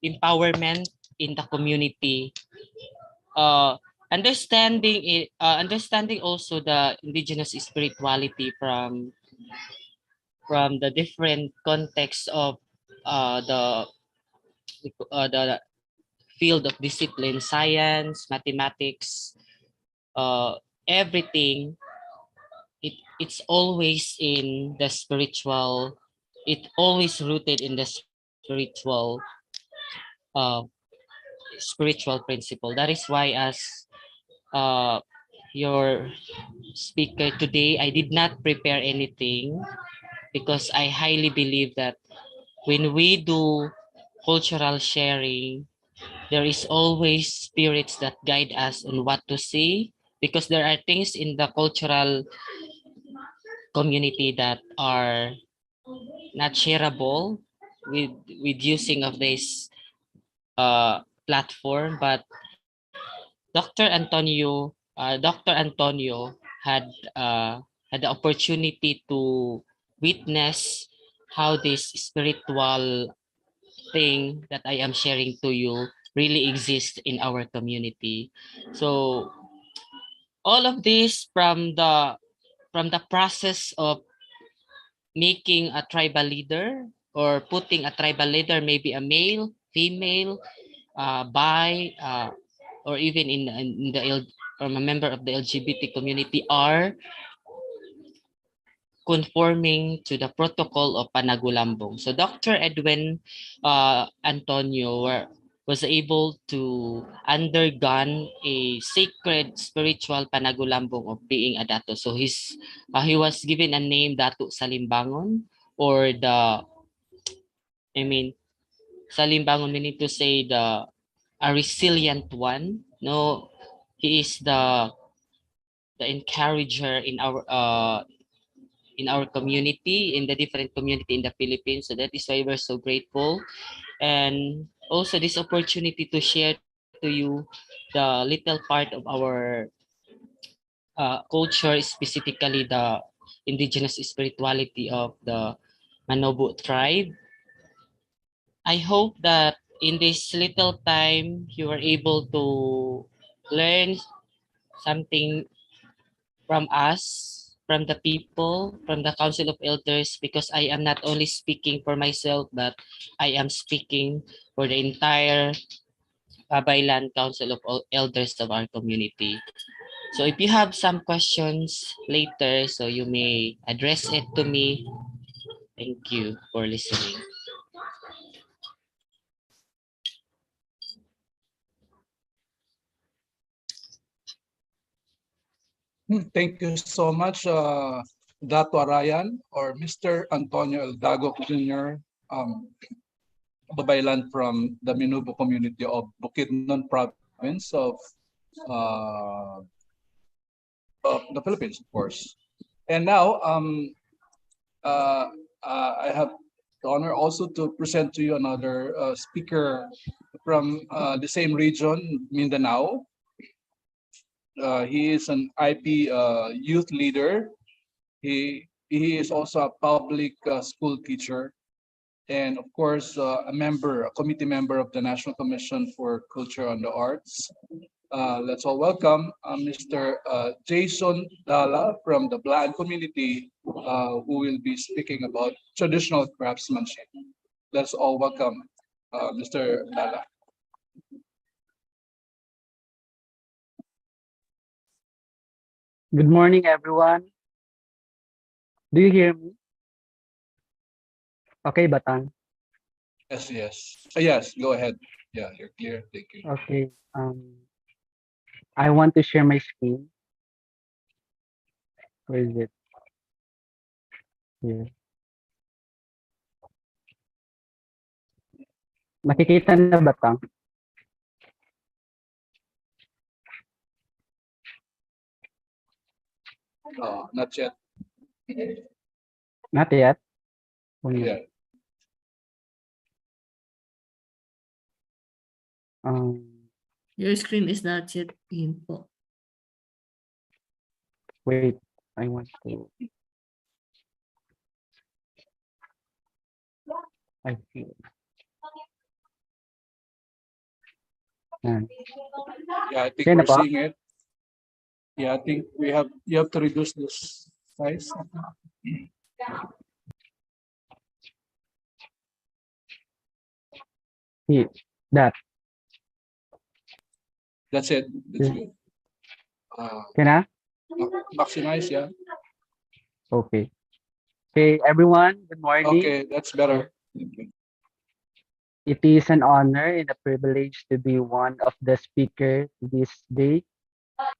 Speaker 6: empowerment in the community. uh, understanding also the indigenous spirituality from the different context of the field of discipline, science, mathematics, uh, everything. It's always in the spiritual. It always rooted in the uh, spiritual principle. That is why, as uh, your speaker today, I did not prepare anything, because I highly believe that when we do cultural sharing, there is always spirits that guide us on what to say, because there are things in the cultural community that are not shareable with using of this platform. But Dr. Antonio had the opportunity to witness how this spiritual thing that I am sharing to you really exists in our community. So all of this from the process of making a tribal leader, or putting a tribal leader, maybe a male, female, bi, or even in the from a member of the LGBT community, are conforming to the protocol of Panagulambong. So Dr. Edwin Antonio was able to undergone a sacred spiritual Panagulambong of being a dato. So he was given a name Dato Salimbangon, or I mean, Salimbangon meaning to say a resilient one. No, he is the encourager in our community, in the different community in the Philippines. So that is why we're so grateful. And also this opportunity to share to you the little part of our culture, specifically the indigenous spirituality of the Manobo tribe. I hope that in this little time you were able to learn something from us, from the people, from the Council of Elders, because I am not only speaking for myself, but I am speaking for the entire Babaylan Council of Elders of our community. So if you have some questions later, so you may address it to me. Thank you for listening.
Speaker 4: Thank you so much, Dato Ryan or Mr. Antonio Eldago Jr., Babaylan from the Minubo community of Bukidnon province uh, of the Philippines, of course. And now, I have the honor also to present to you another speaker from the same region, Mindanao. He is an IP youth leader. He is also a public school teacher, and of course, a committee member of the National Commission for Culture and the Arts. Let's all welcome Mr. Jason Dala from the Blind community, who will be speaking about traditional craftsmanship. Let's all welcome Mr. Dala.
Speaker 7: Good morning, everyone. Do you hear me? Okay, Batang.
Speaker 4: Yes, yes. Yes, go ahead. Yeah, you're clear. Thank you.
Speaker 7: Okay. I want to share my screen. Where is it? Here. Nakikita na, Batang?
Speaker 4: Not yet.
Speaker 7: Not yet.
Speaker 4: Yeah.
Speaker 2: Your screen is not yet in po.
Speaker 7: Wait. I want to. I see. Yan.
Speaker 4: Yeah, I think
Speaker 7: Okay na
Speaker 4: we're
Speaker 7: po?
Speaker 4: seeing it. Yeah, I think you have to reduce this size.
Speaker 7: Here. That.
Speaker 4: That's it. That's
Speaker 7: Yeah.
Speaker 4: good.
Speaker 7: Okay na?
Speaker 4: Maximize, yeah.
Speaker 7: Okay. Okay, everyone. Good morning.
Speaker 4: Okay, that's better.
Speaker 7: It is an honor and a privilege to be one of the speakers this day.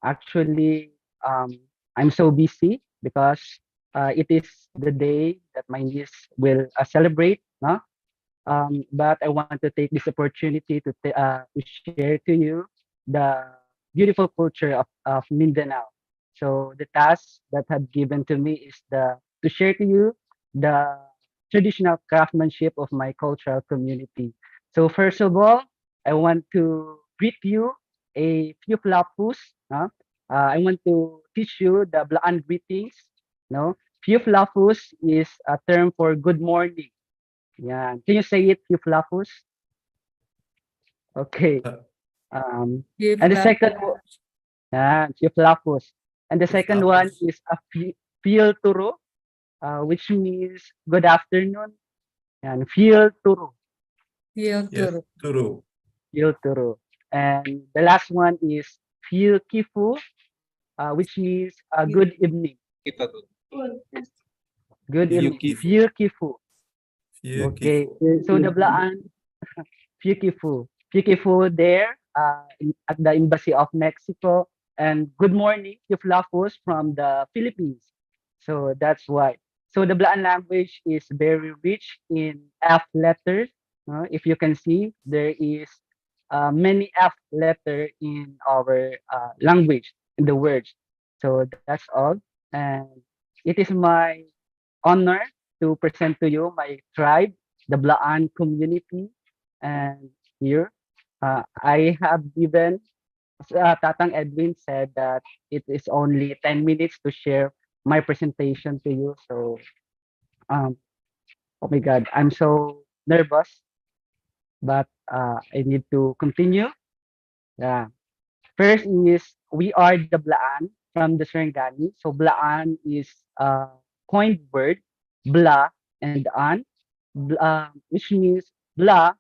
Speaker 7: Actually, I'm so busy because it is the day that my niece will celebrate, no? But I want to take this opportunity to share to you the beautiful culture of Mindanao. So the task that had given to me is to share to you the traditional craftsmanship of my cultural community. So first of all, I want to greet you a few flapus. No? I want to teach you the Blaan greetings. No, few flapus is a term for good morning. Yeah. Can you say it, Euflapus? Okay. And the second one, yeah, Euflapus. And the second one is a feel turo, which means good afternoon. And feel turo,
Speaker 3: Yes, Turu.
Speaker 7: feel turo. And the last one is feel kifu, which means good evening.
Speaker 4: Kita to.
Speaker 7: Good
Speaker 4: Feel
Speaker 7: evening.
Speaker 4: kifu.
Speaker 7: Feel kifu. Okay. So the Blaan beautiful, beautiful there at the Embassy of Mexico. And good morning, Euflapus from the Philippines. So that's why. So the Blaan language is very rich in F letters. If you can see, there is many F letter in our language, in the words. So that's all. And it is my honor to present to you my tribe, the Blaan community. And here, I have given, Tatang Edwin said that it is only 10 minutes to share my presentation to you. So, oh my God, I'm so nervous, but I need to continue. Yeah. First is we are the Blaan from the Serengani. So Blaan is a coined word, bla and an, which means bla,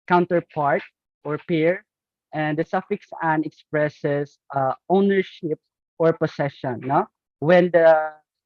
Speaker 7: counterpart or pair, and the suffix "an" expresses ownership or possession. No, when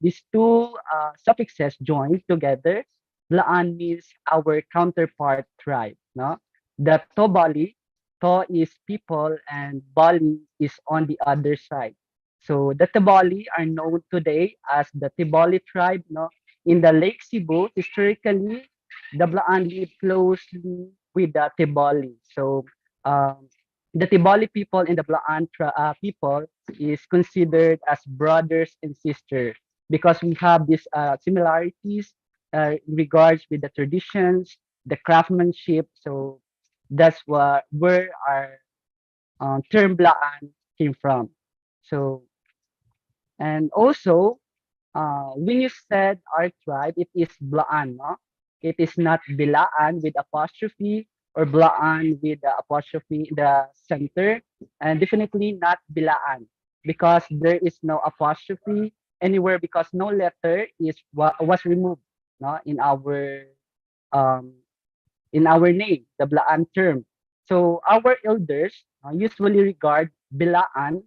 Speaker 7: these two suffixes join together, Blaan means our counterpart tribe. No, the Tobali, To is people and Bali is on the other side. So the Tiboli are known today as the Tiboli tribe. No, in the Lake Cebu, historically, the Blaan live closely with the Tiboli. So um, the Tiboli people and the people is considered as brothers and sisters because we have these similarities in regards with the traditions, the craftsmanship. So that's where our term Blaan came from. So and also when you said our tribe, it is Blaan, no? It is not Bilaan with apostrophe or Blaan with the apostrophe in the center, and definitely not Bilaan because there is no apostrophe anywhere because no letter was removed, no, um in our name, the Blaan term. So our elders usually regard Bilaan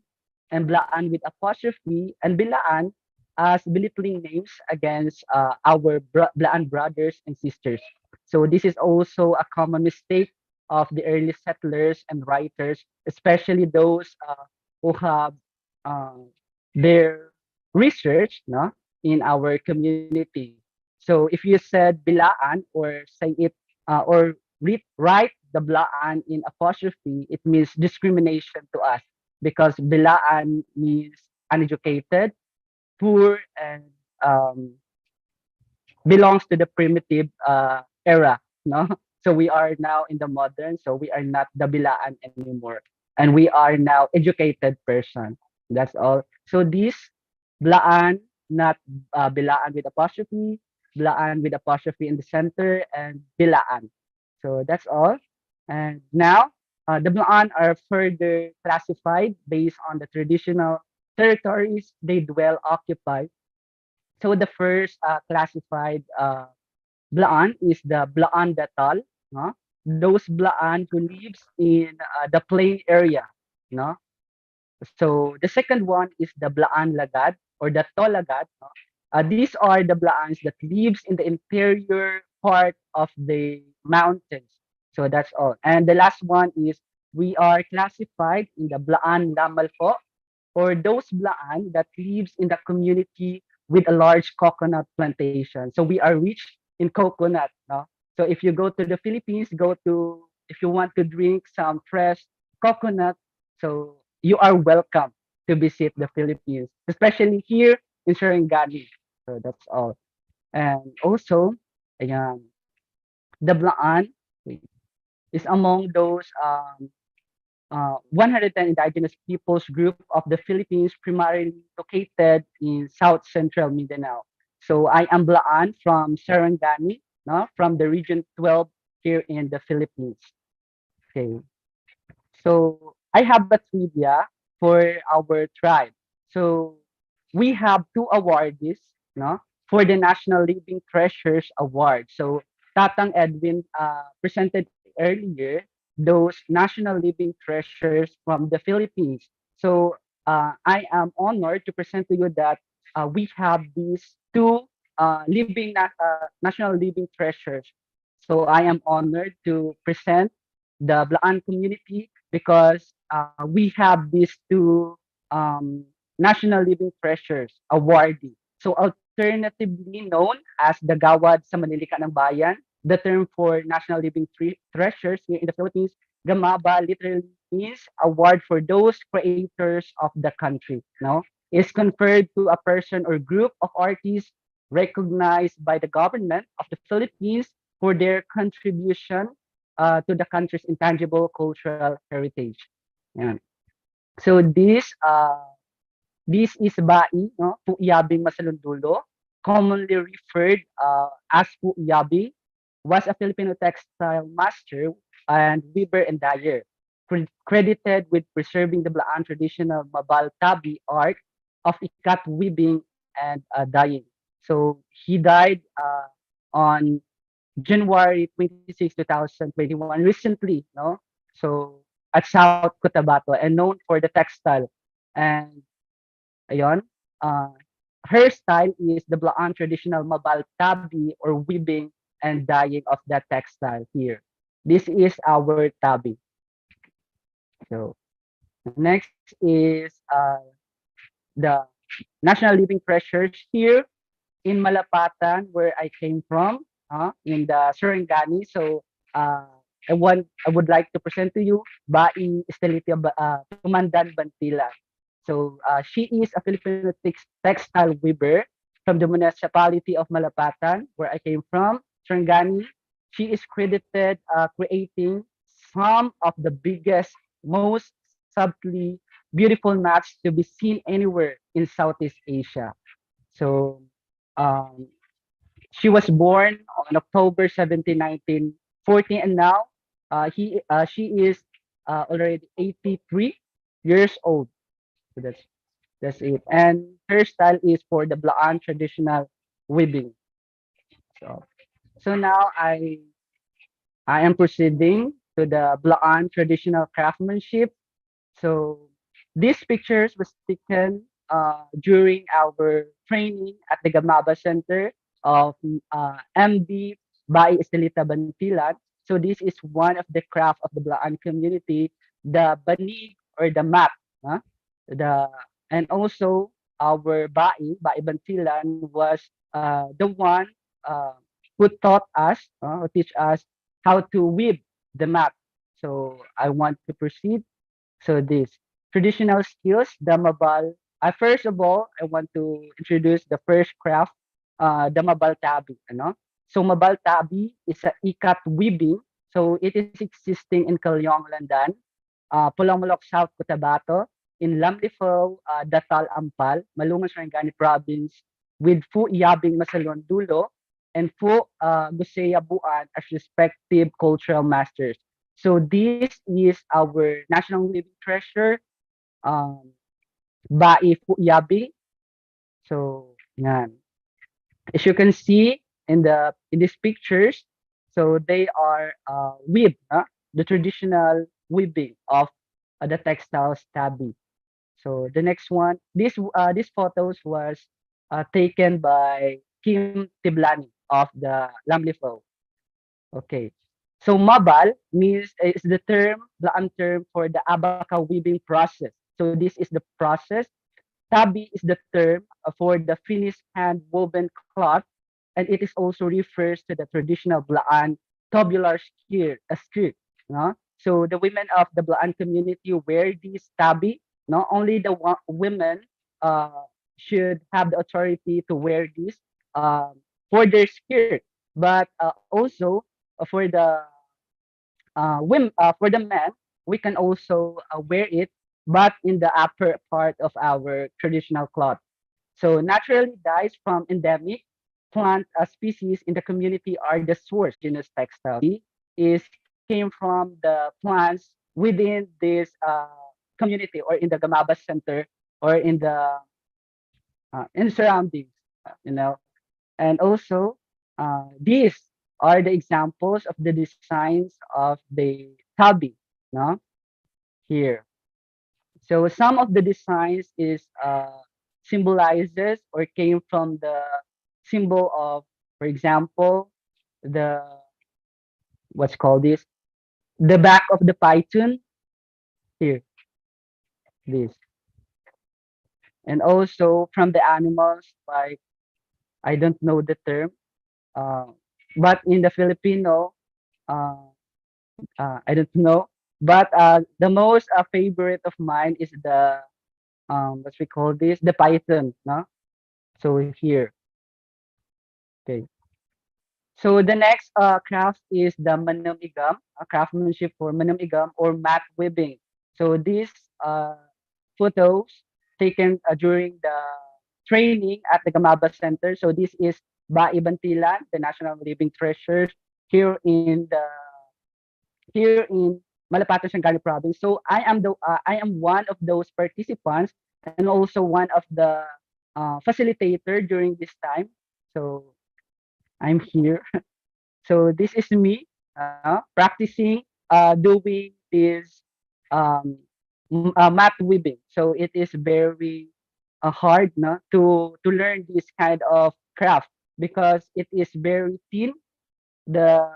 Speaker 7: and Blaan with apostrophe and Bilaan as belittling names against our Blaan brothers and sisters. So this is also a common mistake of the early settlers and writers, especially those who have uh, their research, no, in our community. So if you said Bilaan or say it or write the Blaan in apostrophe, it means discrimination to us because Bilaan means uneducated, poor, and um, belongs to the primitive era. No, so we are now in the modern, so we are not the Bilaan anymore, and we are now educated person. That's all. So this Blaan, not Bilaan with apostrophe, Blaan with apostrophe in the center, and Bilaan. So that's all. And now the Blaan are further classified based on the traditional territories they dwell occupy. So the first classified Blaan is the Blaan Datal, no? Those Blaan who lives in the plain area, no? So the second one is the Blaan Lagad or the Tolagad. No? These are the Blaans that lives in the interior part of the mountains. So that's all. And the last one is we are classified in the Blaan Lamalpo or those Blaan that lives in the community with a large coconut plantation. So we are rich in coconut. No? So if you go to the Philippines, if you want to drink some fresh coconut, so you are welcome to visit the Philippines, especially here in Sarangani. So that's all. And also, ayan, the Blaan is among those 110 indigenous peoples group of the Philippines, primarily located in South Central Mindanao. So I am Blaan from Sarangani, no, from the region 12 here in the Philippines. Okay. So I have a trivia for our tribe. So we have two awardees, no, for the National Living Treasures Award. So Tatang Edwin presented earlier those National Living Treasures from the Philippines. So I am honored to present to you that we have these two national living treasures. So I am honored to present the Blaan community because we have these two national living treasures awardee. So alternatively known as the Gawad sa Manilika ng Bayan, the term for national living treasures here in the Philippines, Gamaba literally means award for those creators of the country. No, is conferred to a person or group of artists recognized by the government of the Philippines for their contribution to the country's intangible cultural heritage. Yan. So this is Bai, no? Pu'yabing Masalundulo, commonly referred as Pu'yabing, was a Filipino textile master and weaver and dyer, credited with preserving the Blaan traditional Mabal Tabi art of ikat weaving and dyeing. So he died on January 26, 2021, recently, no? So at South Cotabato and known for the textile. And ayon, uh, her style is the Blaan traditional mabal tabi or weaving and dyeing of that textile here. This is our tabi. So next is the national living treasures here in Malapatan, where I came from, in the Sarangani. So uh, I would like to present to you Bai Estelitia Tumandan Bantila. So she is a Filipino textile weaver from the municipality of Malapatan, where I came from, Sarangani. She is credited creating some of the biggest, most subtly beautiful mats to be seen anywhere in Southeast Asia. So um, she was born on October 17, 1914, and now she is already 83 years old. So that's it. And her style is for the Blaan traditional weaving. So so now I am proceeding to the Blaan traditional craftsmanship. So these pictures was taken during our training at the Gamaba Center of MD by Estelita Bantilan. So this is one of the craft of the Blaan community, the banig or the mat. Huh? The and also our Bai Bantilan was the one uh, who taught us, who teach us how to weave the mat. So I want to proceed. So this traditional skills, the mabal. First of all, I want to introduce the first craft, the mabal tabi. Ano? So mabal tabi is a ikat weaving. So it is existing in Kalyong, Landan, Pulang-Mulok, South Cotabato, in Lamlifao, Datal, Ampal, Malungan, Sarangani Province, with Fu Iyabing, Masalon, Dulo, and Fu Gusea Buan as respective cultural masters. So this is our national living treasure, um, Bai Fu Iyabing. So, yan. As you can see in these pictures, so they are weave, the traditional weaving of the textiles tabi. So the next one, these photos was taken by Kim Tiblani of the Lamlifo. Okay. So mabal means is the Blaan term for the abaca weaving process. So this is the process. Tabi is the term for the finished hand woven cloth, and it is also refers to the traditional Blaan tubular skirt. No? So the women of the Blaan community wear this tabi. Not only the women should have the authority to wear this for their skirt, but also for the men, we can also wear it, but in the upper part of our traditional cloth. So naturally dyes from endemic plant species in the community are the source genus textile. Is came from the plants within this community or in the Gamaba Center or in surroundings, you know. And also, these are the examples of the designs of the tabi, no? Here. So some of the designs is symbolizes or came from the symbol of, for example, the what's called this, the back of the python here, this, and also from the animals like I don't know the term, uh, but in the Filipino, uh, I don't know. But the most favorite of mine is the what we call this, the python, no? So here, okay. So the next craft is the manamigam, a craftsmanship for manamigam or mat weaving. So these uh, photos taken during the training at the Gamaba Center. So this is Baibantilan, the national living treasures here in Malapatan, Sangani province. So I am one of those participants and also one of the facilitator during this time. So I'm here. So this is me practicing doing this um, mat weaving. So it is very hard, no, to learn this kind of craft because it is very thin. The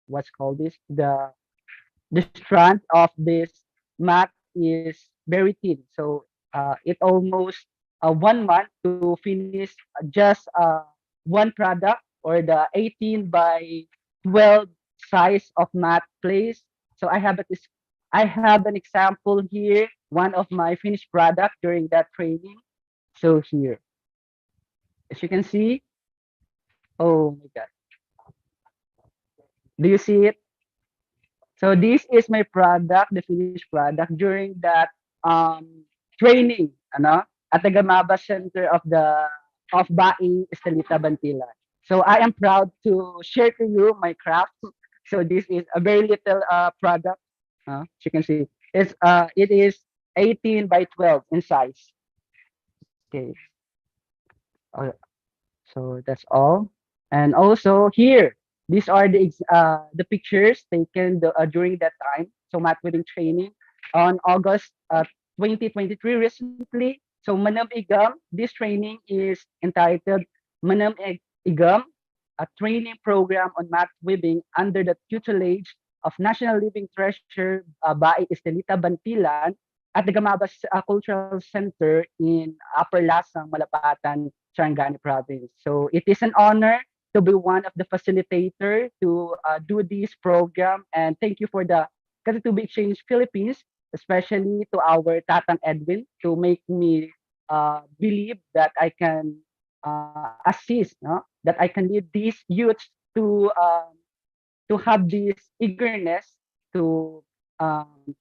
Speaker 7: what's called this the strand of this mat is very thin. So it almost 1 month to finish just one product or the 18 by 12 size of mat place. So I have an example here, one of my finished product during that training. So here, as you can see, oh my God, do you see it? So this is my product, the finished product during that training, ano, at the Gamaba Center of Baing Estelita Bantilan. So I am proud to share to you my craft. So this is a very little product. As you can see, it is 18 by 12 in size. Okay. Uh, So that's all. And also here, these are the pictures taken during that time. So mat weaving training on August 2023 recently. So Manam Igam, this training is entitled Manam Igam, a training program on mat weaving under the tutelage of National Living Treasure Bai Estelita Bantilan at the Gamabas Cultural Center in Upper Lasang, Malapatan, Sarangani province. So it is an honor to be one of the facilitator to do this program. And thank you for the Katutubi Exchange Philippines, especially to our Tatang Edwin, to make me believe that I can assist, no? That I can lead these youths to have this eagerness to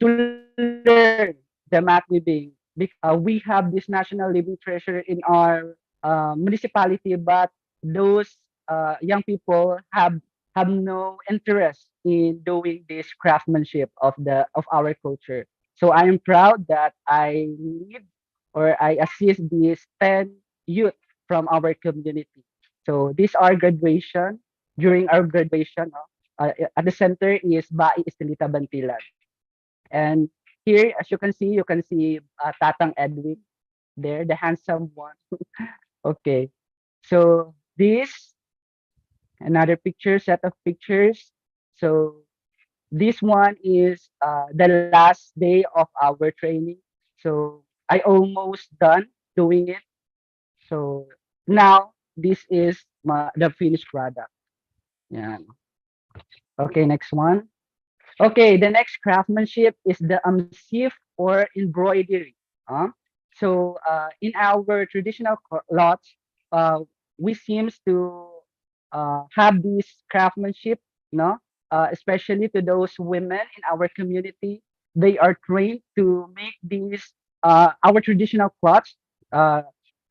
Speaker 7: learn the mat weaving because we have this national living treasure in our municipality, but those young people have no interest in doing this craftsmanship of our culture. So I am proud that I lead or I assist these 10 youth from our community. So this our graduation. During our graduation, at the center is Bai Estelita Bantilan. And here, as you can see Tatang Edwin there, the handsome one. Okay. So this another picture, set of pictures. So this one is the last day of our training. So I almost done doing it. So now this is the finished product. Yeah. Okay, next one. Okay, the next craftsmanship is the amsif or embroidery. In our traditional cloths, uh, we seems to have this craftsmanship, no? Especially to those women in our community, they are trained to make these our traditional cloths uh,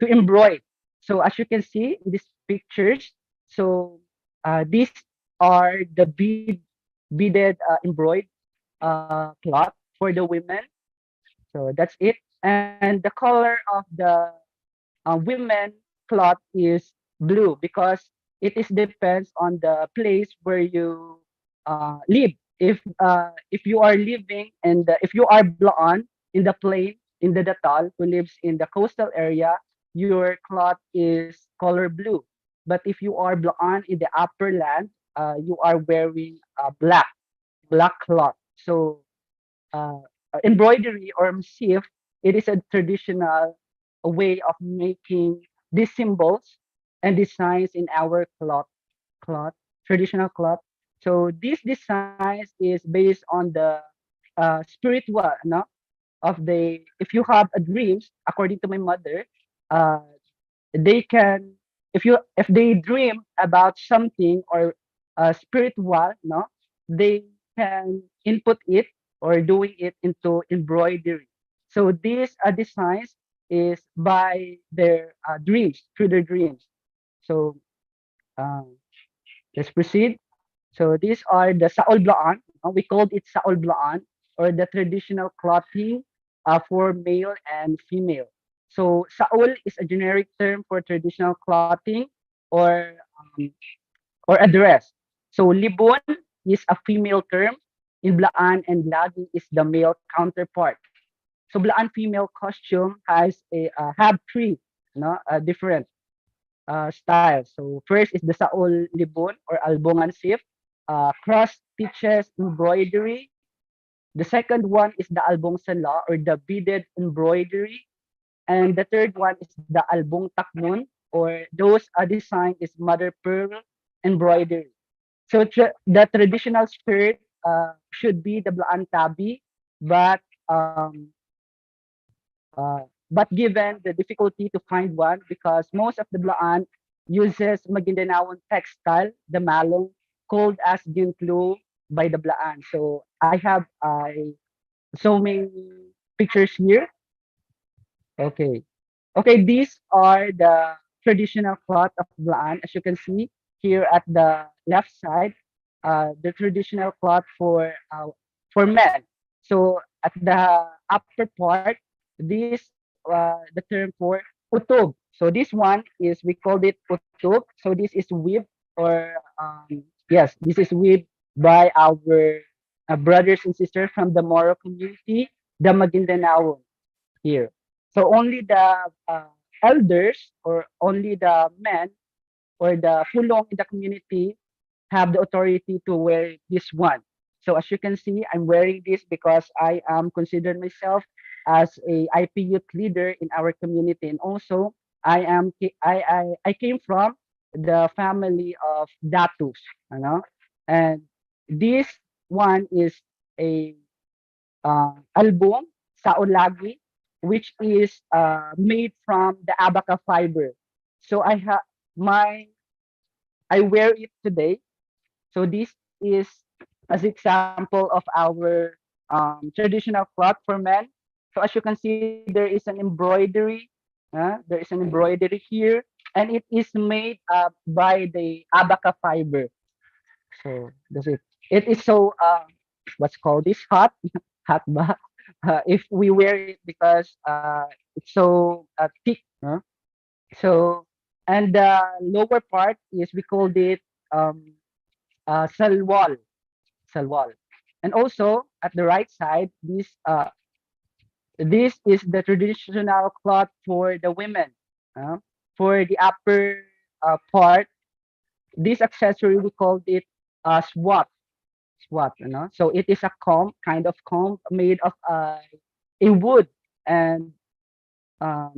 Speaker 7: to embroider. So as you can see in these pictures, so these are the beaded embroidered cloth for the women. So that's it. And the color of the women cloth is blue because it is depends on the place where you live. If you are living and if you are Blaan in the plain in the Datal who lives in the coastal area, your cloth is color blue. But if you are Blaan in the upper land, you are wearing black cloth. So uh, embroidery or msif, it is a traditional way of making these symbols and designs in our cloth, traditional cloth. So these designs is based on the spiritual, no, of the. If you have a dreams, according to my mother, uh, they can if they dream about something or spiritual, no, they can input it or doing it into embroidery. So these designs is by their dreams, through their dreams. So um, let's proceed. So these are the saol blaan. We called it saol blaan or the traditional clothing for male and female. So saol is a generic term for traditional clothing or um, or a dress. So libon is a female term. in Blaan and Lagi is the male counterpart. So Blaan female costume has have three different styles. So first is the Saol Libon or Albongan Sif, cross stitches embroidery. The second one is the Albong Sala or the beaded embroidery. And the third one is the Albong Takmun or those design is mother pearl embroidery. So the traditional skirt should be the Blaan Tabi, but but given the difficulty to find one because most of the Blaan uses Magindanaon textile, the malong, called as gintlu by the Blaan. So I have so many pictures here. Okay. Okay, these are the traditional cloth of Blaan. As you can see here at the left side, the traditional cloth for men. So at the upper part, this the term for utog. So this one is we called it utog. So this is weaved or yes, this is weaved by our brothers and sisters from the Moro community, the Maguindanao here. So only the elders or only the men or the fulong in the community have the authority to wear this one. So as you can see, I'm wearing this because I am considered myself as a IP youth leader in our community, and also I came from the family of Datus, and this one is a album sa Olagi, which is made from the abaca fiber. So I wear it today. So this is as example of our traditional cloth for men. So as you can see, there is an embroidery. There is an embroidery here, and it is made by the abaca fiber. So that's it. It is so what's called this hot, hot ba? If we wear it because it's so thick. So and the lower part is we called it um, salwal, salwal. And also at the right side, this is the traditional cloth for the women. For the upper part, this accessory we called it swat, swat. So it is a comb, kind of comb made of a wood and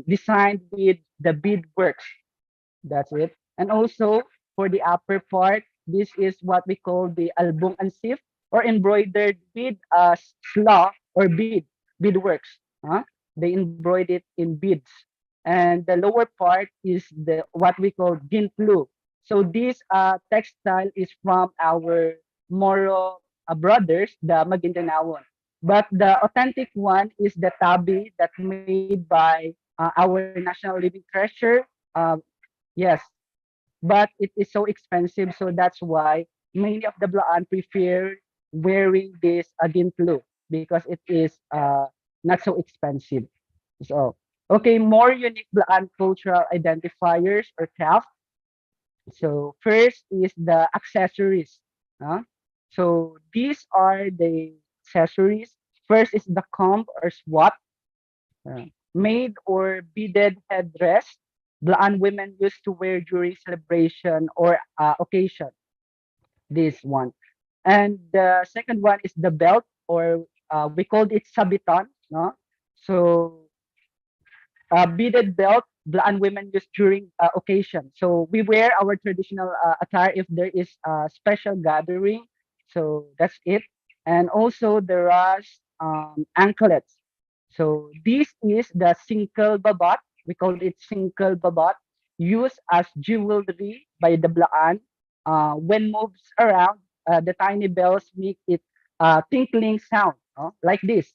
Speaker 7: designed with the beadworks. That's it. And also for the upper part, this is what we call the album ansif or embroidered bead slaw or beadworks. They embroidered it in beads. And the lower part is the what we call gintlu. So this textile is from our Moro brothers, the Magindanaon. But the authentic one is the tabi that made by our national living treasure. Yes, but it is so expensive, so that's why many of the Blaan prefer wearing this agintlo because it is not so expensive. So okay, more unique Blaan cultural identifiers or craft. So first is the accessories. Huh? So these are the accessories. First is the comb or swat, made or beaded headdress Blaan women used to wear during celebration or occasion. This one. And the second one is the belt, or we called it sabitan. No? So beaded belt Blaan women use during occasion. So we wear our traditional attire if there is a special gathering. So that's it. And also there are anklets. So this is the singkal babat. We call it singkal babat, used as jewelry by the Blaan. When moves around, the tiny bells make it tinkling sound, like this.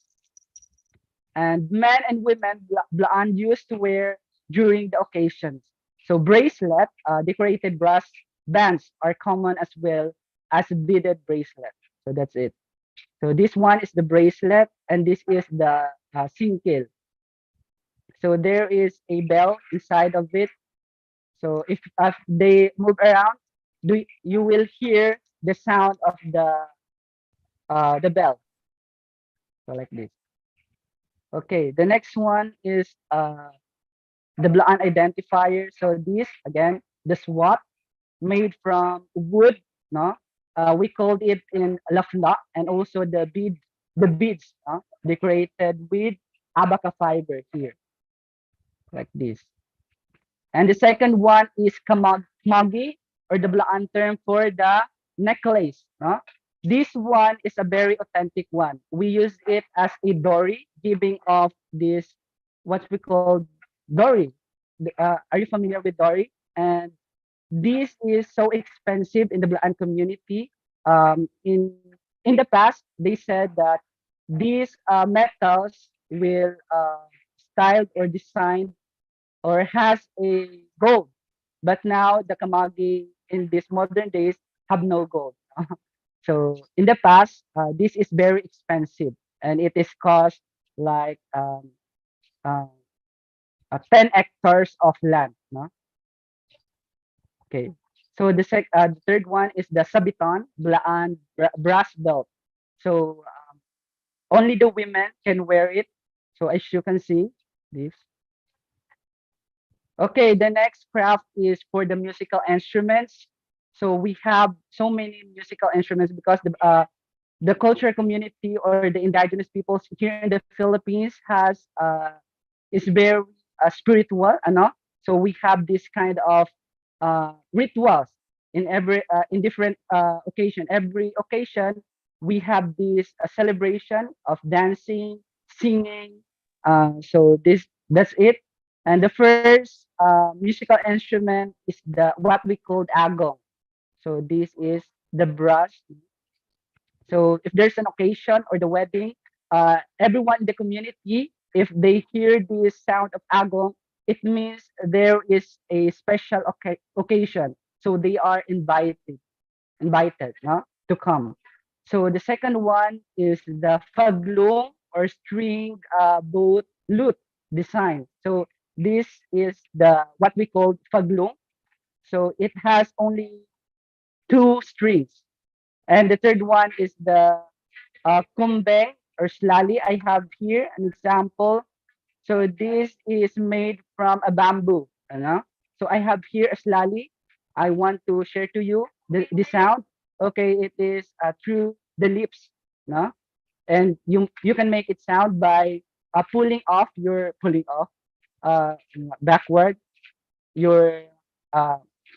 Speaker 7: And men and women Blaan used to wear during the occasions. So bracelet, decorated brass bands are common as well as beaded bracelet. So that's it. So this one is the bracelet, and this is the singkil. So there is a bell inside of it. So if they move around, you will hear the sound of the bell. So like this. Okay, the next one is the Blaan identifier. So this again, the SWAT made from wood, no? We called it in lafla, and also the beads, decorated with abaca fiber here, like this. And the second one is kamagi, or the Blaan term for the necklace. No? This one is a very authentic one. We use it as a dory, giving off this, what we call dory. Are you familiar with dory? And this is so expensive in the Blaan community. In the past, they said that these metals will styled or designed or has a gold. But now the kamagi in these modern days have no gold. So in the past, this is very expensive, and it is cost like uh, 10 hectares of land. No? Okay. So the third one is the sabiton, blaan, brass belt. So only the women can wear it. So as you can see, this. Okay, the next craft is for the musical instruments. So we have so many musical instruments because the cultural community or the indigenous peoples here in the Philippines is very spiritual, ano? So we have this kind of rituals in different occasion. Every occasion we have this celebration of dancing, singing. So that's it. And the first musical instrument is the what we called agong. So this is the brass. So if there's an occasion or the wedding, everyone in the community, if they hear the sound of agong, it means there is a special occasion. So they are invited, no, to come. So the second one is the faglong or string boat lute design. So this is the what we call faglong. So it has only two strings. And the third one is the kumbeng or slali. I have here an example. So this is made from a bamboo. You know? So I have here a slali. I want to share to you the sound. Okay, it is through the lips. No? And you can make it sound by pulling off backward your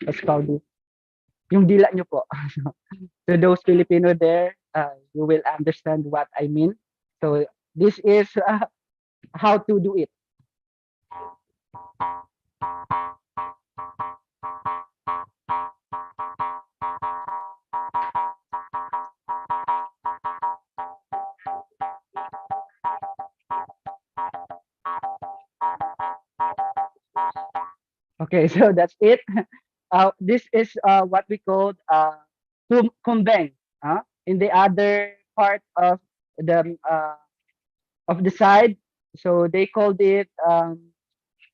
Speaker 7: what's called this, yung dila nyo po. To those Filipino there, you will understand what I mean. So this is how to do it. Okay, so that's it. This is what we call kumbeng. In the other part of the side, so they called it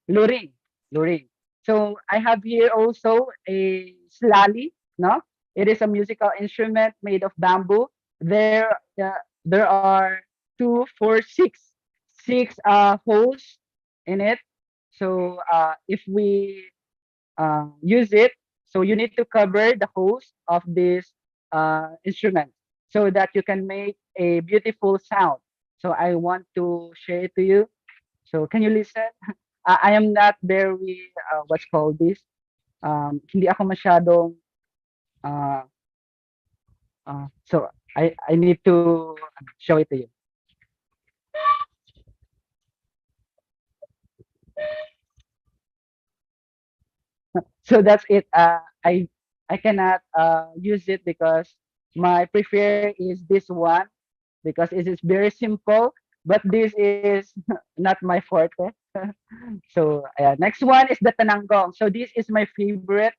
Speaker 7: luring, luring. So I have here also a slali, no? It is a musical instrument made of bamboo. There are two, four, six holes in it. So if we use it, so you need to cover the holes of this instrument so that you can make a beautiful sound. So I want to share it to you. So can you listen? I am not very what's called this. Hindi ako masyadong uh, so I need to show it to you. So that's it. I cannot use it because my prefer is this one because it is very simple. But this is not my forte. So next one is the tananggong. So this is my favorite,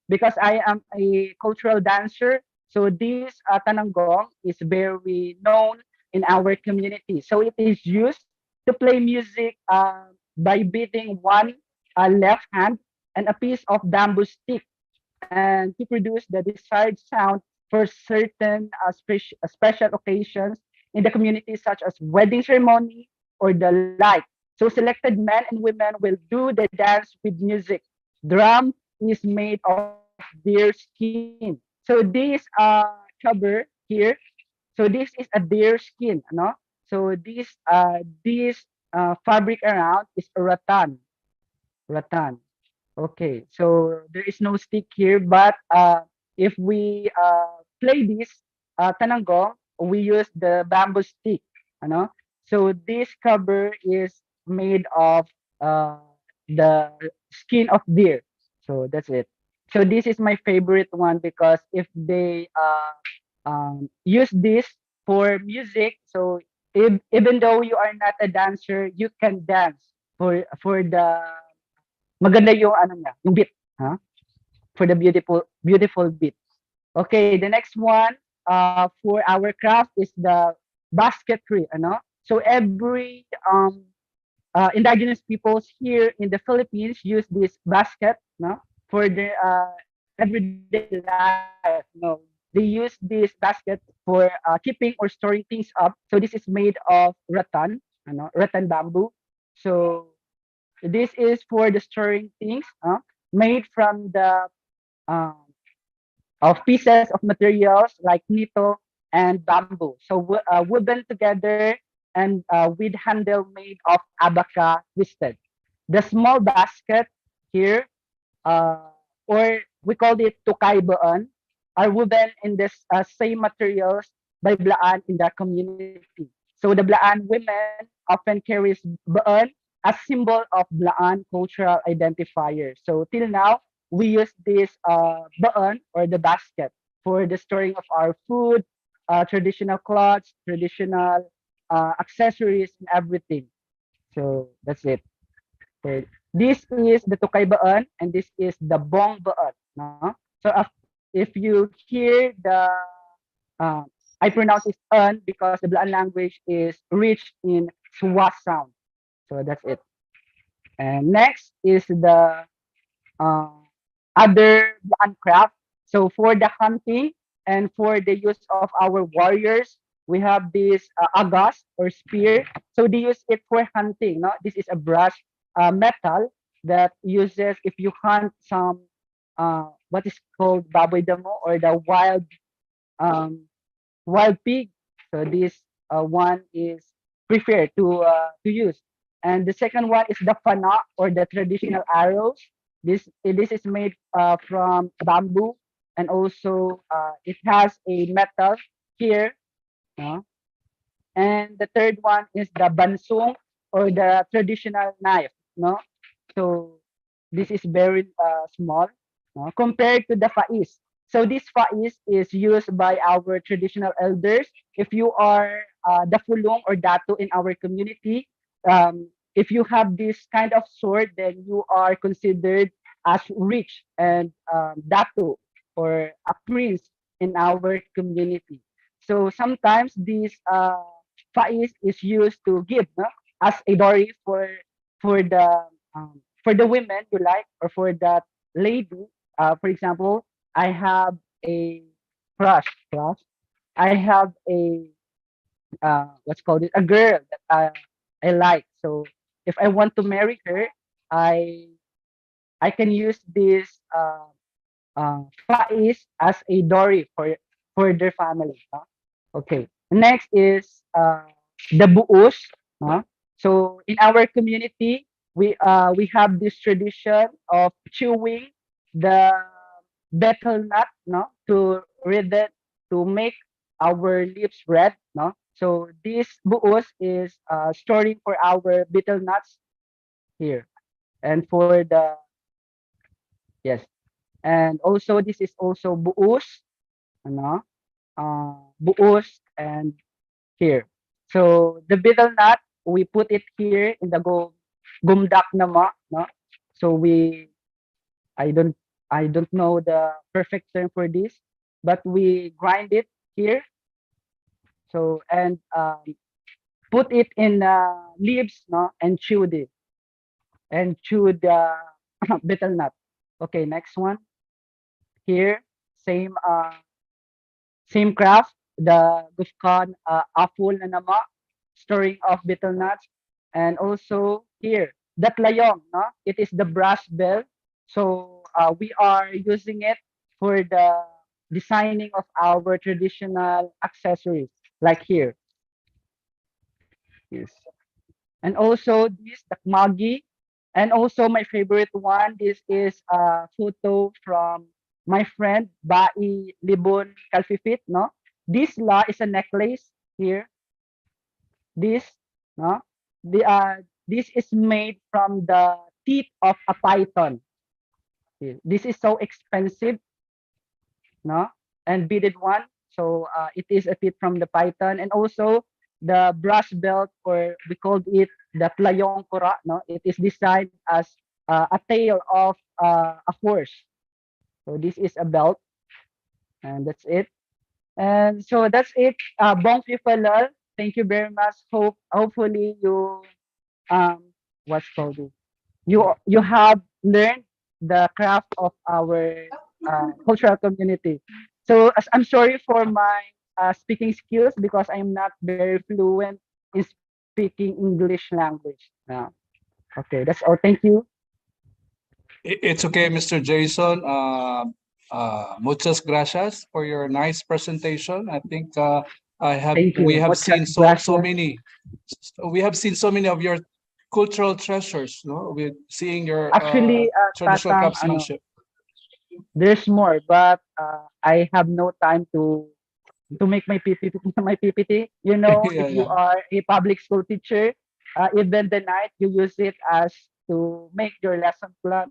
Speaker 7: because I am a cultural dancer. So this tananggong is very known in our community. So it is used to play music by beating one left hand and a piece of bamboo stick, and to produce the desired sound for certain special occasions in the community, such as wedding ceremony or the like. So selected men and women will do the dance with music. Drum is made of deer skin. So this cover here. So this is a deer skin, no? So this fabric around is a rattan. Okay, so there is no stick here, but if we play this tananggong, we use the bamboo stick, ano? So this cover is made of uh, the skin of deer. So that's it. So this is my favorite one because if they use this for music, so even though you are not a dancer, you can dance for the maganda yung ano niya, yung beat, ha? For the beautiful beat. Okay, the next one for our craft is the basketry, ano? So every indigenous peoples here in the Philippines use this basket, no? For their everyday life, no? They use this basket for keeping or storing things up. So this is made of rattan, ano? Rattan bamboo. So this is for the storing things, made from the uh, of pieces of materials like nito and bamboo. So woven together and with handle made of abaca twisted. The small basket here, uh, or we called it tukay baan, are woven in this same materials by Blaan in the community. So the Blaan women often carries baan as symbol of Blaan cultural identifier. So till now, we use this baan or the basket for the storing of our food, traditional clothes, traditional accessories, and everything. So that's it. Okay. This is the Tukay Baan and this is the Bong Baan. No? So if you hear the, uh, I pronounce it un because the Blaan language is rich in Swa sound. So that's it. And next is the uh, other craft. So for the hunting and for the use of our warriors, we have this agas or spear. So they use it for hunting. No, this is a brass metal that uses if you hunt some what is called baboy damo or the um, wild pig. So this one is preferred to use. And the second one is the fana or the traditional arrows. This is made from bamboo and also it has a metal here. No? And the third one is the bansung or the traditional knife. No, so this is very small compared to the faiz. So this faiz is used by our traditional elders. If you are the fulong or dato in our community, if you have this kind of sword, then you are considered as rich and dato or a prince in our community. So sometimes this faiz is used to give as a dowry for the women you like or for that lady. For example, I have a crush. I have a what's called it a girl that I like. So if I want to marry her, I I can use this faiz as a dowry for their family. Okay. Next is the buus. So in our community, we have this tradition of chewing the betel nut, no, to read it to make our lips red, no. So this buus is storing for our betel nuts here, and for the yes, and also this is also buus, ano, buus and here. So the betel nut, we put it here in the gumdak nama, no? So I don't, I don't know the perfect term for this, but we grind it here. So and put it in leaves, no, and chew the betel nut. Okay, next one here, same same craft, the gufkan apple na nama, storing of betel nuts, and also here, the tlayong, no? It is the brass bell. So we are using it for the designing of our traditional accessories, like here. Yes. And also this, the magi. And also my favorite one, this is a photo from my friend, Bai Libon Kalfifit, no? This la is a necklace here. This, no? This is made from the teeth of a python. This is so expensive, no? And beaded one. So it is a teeth from the python, and also the brush belt, or we called it the playong kura, no? It is designed as a tail of a horse. So this is a belt, and that's it. And so that's it. Bong Falal. Thank you very much. Hopefully you what's called it. You have learned the craft of our cultural community. So as I'm sorry for my speaking skills, because I'm not very fluent in speaking English language. Okay, that's all. Thank you.
Speaker 4: It's okay, Mr. Jason. Muchas gracias for your nice presentation. I think
Speaker 7: Thank you.
Speaker 4: we have
Speaker 7: Muchas
Speaker 4: seen
Speaker 7: gracias.
Speaker 4: we have seen so many of your cultural treasures, no? With seeing your
Speaker 7: Actually,
Speaker 4: traditional
Speaker 7: Tatang,
Speaker 4: craftsmanship.
Speaker 7: there's more, but I have no time to make my PPT. My PPT. You know,
Speaker 4: Yeah,
Speaker 7: if you
Speaker 4: yeah.
Speaker 7: are a public school teacher, even the night you use it as to make your lesson plan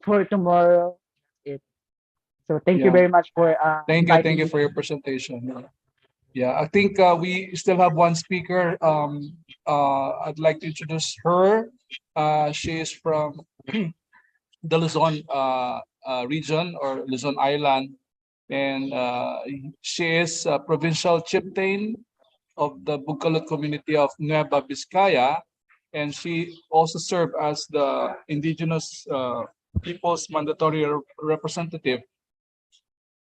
Speaker 7: for tomorrow. It. So thank you
Speaker 4: Yeah.
Speaker 7: very much for
Speaker 4: Thank
Speaker 7: inviting
Speaker 4: you
Speaker 7: me.
Speaker 4: for your presentation. Yeah, I think we still have one speaker. I'd like to introduce her. She is from the Luzon region, or Luzon Island, and she is a provincial chieftain of the Bukalot community of Nueva Vizcaya, and she also served as the Indigenous People's Mandatory Representative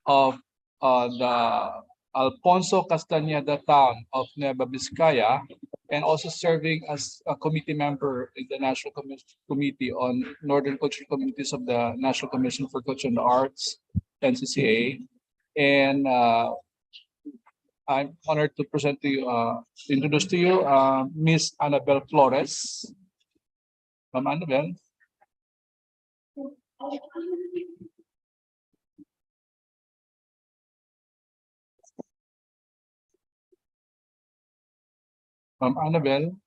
Speaker 4: of the Alfonso Castañeda town of Nueva Vizcaya, and also serving as a committee member in the National Committee on Northern Cultural Communities of the National Commission for Culture and the Arts, NCCA. And I'm honored to present to you, introduce to you, Miss Annabel Flores. Ma'am Annabel. Ma'am Annabel.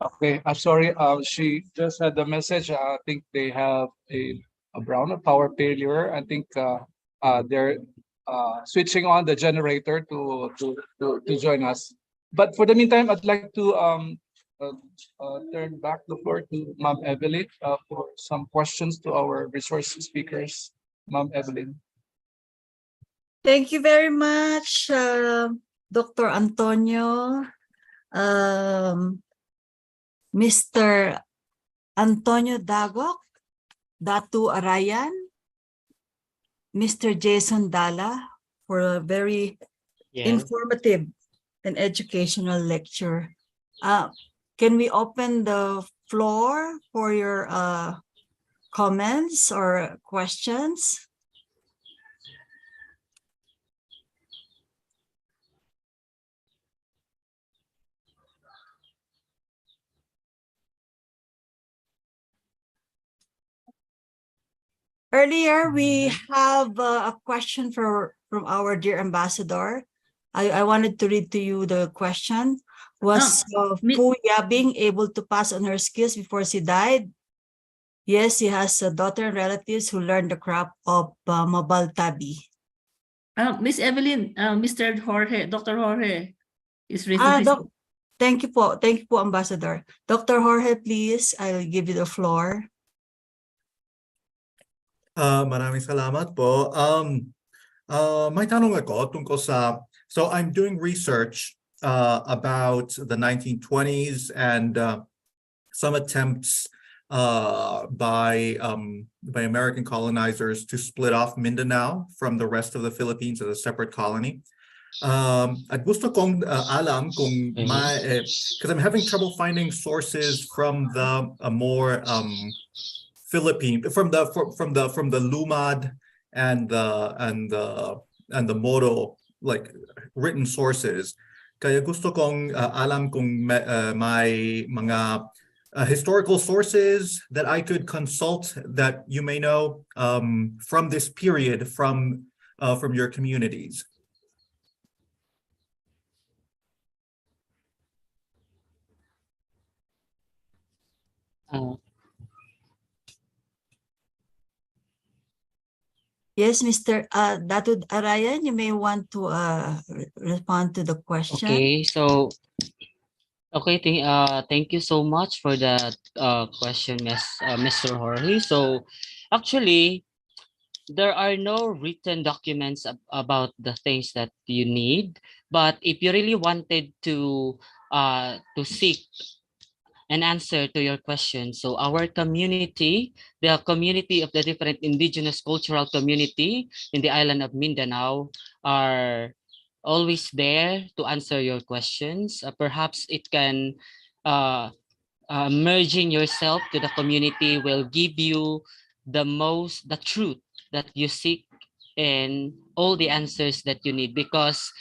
Speaker 4: Okay, I'm sorry. She just had the message. I think they have a brownout power failure. I think they're switching on the generator to join us. But for the meantime, I'd like to turn back the floor to Ma'am Evelyn for some questions to our resource speakers. Ma'am Evelyn.
Speaker 1: Thank you very much, Dr. Antonio, Mr. Antonio Dagok, Datu Arayan, Mr. Jason Dalla, for a very
Speaker 6: Yes.
Speaker 1: informative and educational lecture. Can we open the floor for your comments or questions? Earlier, we have a question from our dear ambassador. I wanted to read to you the question. Was Puya being able to pass on her skills before she died? Yes, she has a daughter and relatives who learned the craft of Mabaltabi.
Speaker 2: Miss Evelyn, Mr. Jorge, Dr. Jorge is raising his
Speaker 1: Thank you po, Ambassador. Dr. Jorge, please, I'll give you the floor.
Speaker 8: Maraming salamat po. May tanong ako tungkol sa, so I'm doing research about the 1920s and some attempts by American colonizers to split off Mindanao from the rest of the Philippines as a separate colony. At gusto kong alam kung because I'm having trouble finding sources from the more Philippine from the Lumad and the Moro, like written sources. Kaya gusto kong alam kung may mga historical sources that I could consult that you may know from this period from your communities.
Speaker 1: Yes, Mr. Datud Arayan, you may want to respond to the question.
Speaker 6: Okay, so thank you so much for that question, Mr. Jorge. So actually, there are no written documents about the things that you need, but if you really wanted to seek an answer to your question, so our community, the community of the different indigenous cultural community in the island of Mindanao, are always there to answer your questions. Perhaps it can merging yourself to the community will give you the truth that you seek and all the answers that you need, because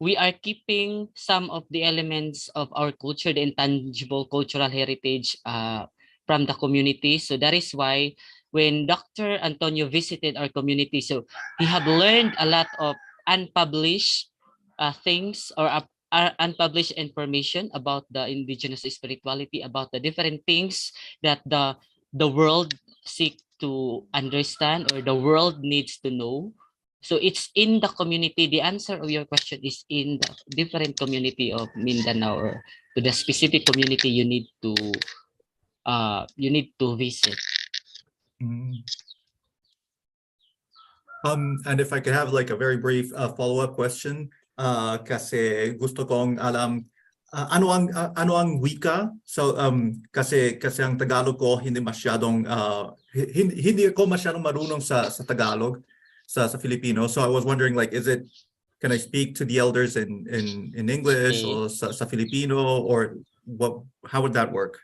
Speaker 6: we are keeping some of the elements of our culture, the intangible cultural heritage from the community. So that is why when Dr. Antonio visited our community, so he have learned a lot of unpublished things or unpublished information about the indigenous spirituality, about the different things that the world seek to understand or the world needs to know. So it's in the community. The answer of your question is in the different community of Mindanao, or to the specific community you need to visit.
Speaker 8: And if I could have like a very brief follow-up question, kasi gusto kong alam ano ang wika? So kasi ang Tagalog ko hindi masyadong hindi ko masyadong marunong sa Tagalog, sa Filipino. So I was wondering, like, can I speak to the elders in English or sa Filipino, or how would that work?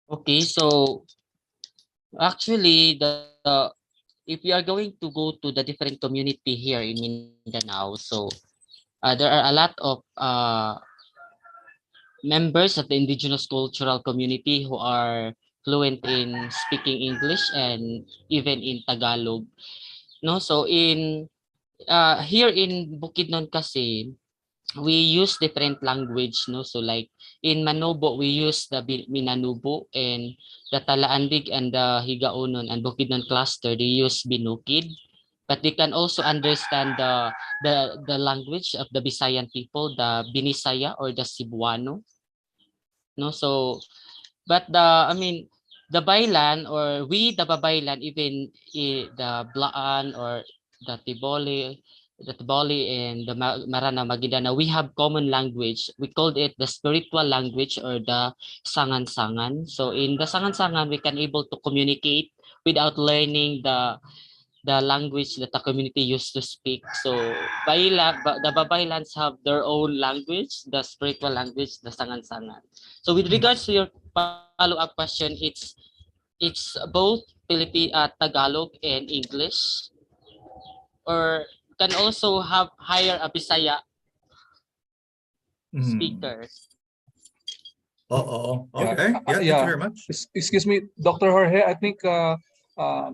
Speaker 6: Okay, so actually if you are going to go to the different community here in Mindanao, so there are a lot of members of the indigenous cultural community who are fluent in speaking English and even in Tagalog. No, so in here in Bukidnon kasi, we use different language, no? So like in Manobo, we use the Minanubo, and the Talaandig and the Higaonon and Bukidnon cluster, they use Binukid. But they can also understand the language of the Visayan people, the Binisaya or the Cebuano. No, so but the Baylan, or we the Babaylan, even the Blaan or the Tiboli and the Marana Magidana, we have common language. We called it the spiritual language, or the Sangan-Sangan. So in the Sangan-Sangan, we can able to communicate without learning the language that the community used to speak. So the Babaylans have their own language, the spiritual language, the Sangan-Sangan. So with regards to your follow-up question, it's both Tagalog and English, or can also have hire a Bisaya speakers.
Speaker 8: Okay. Thank you very much.
Speaker 4: Excuse me, Dr. Jorge, I think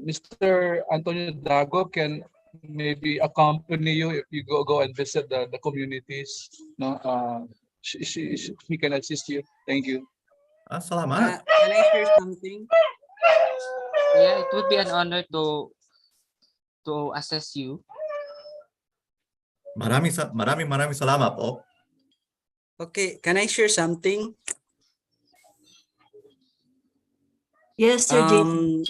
Speaker 4: Mr. Antonio Dago can maybe accompany you if you go and visit the communities. No, he can assist you. Thank you.
Speaker 8: Salamat.
Speaker 9: Can I share something?
Speaker 6: Yeah, it would be an honor to assess you.
Speaker 8: Maraming salamat po.
Speaker 9: Okay, can I share something?
Speaker 1: Yes, Sir Jason.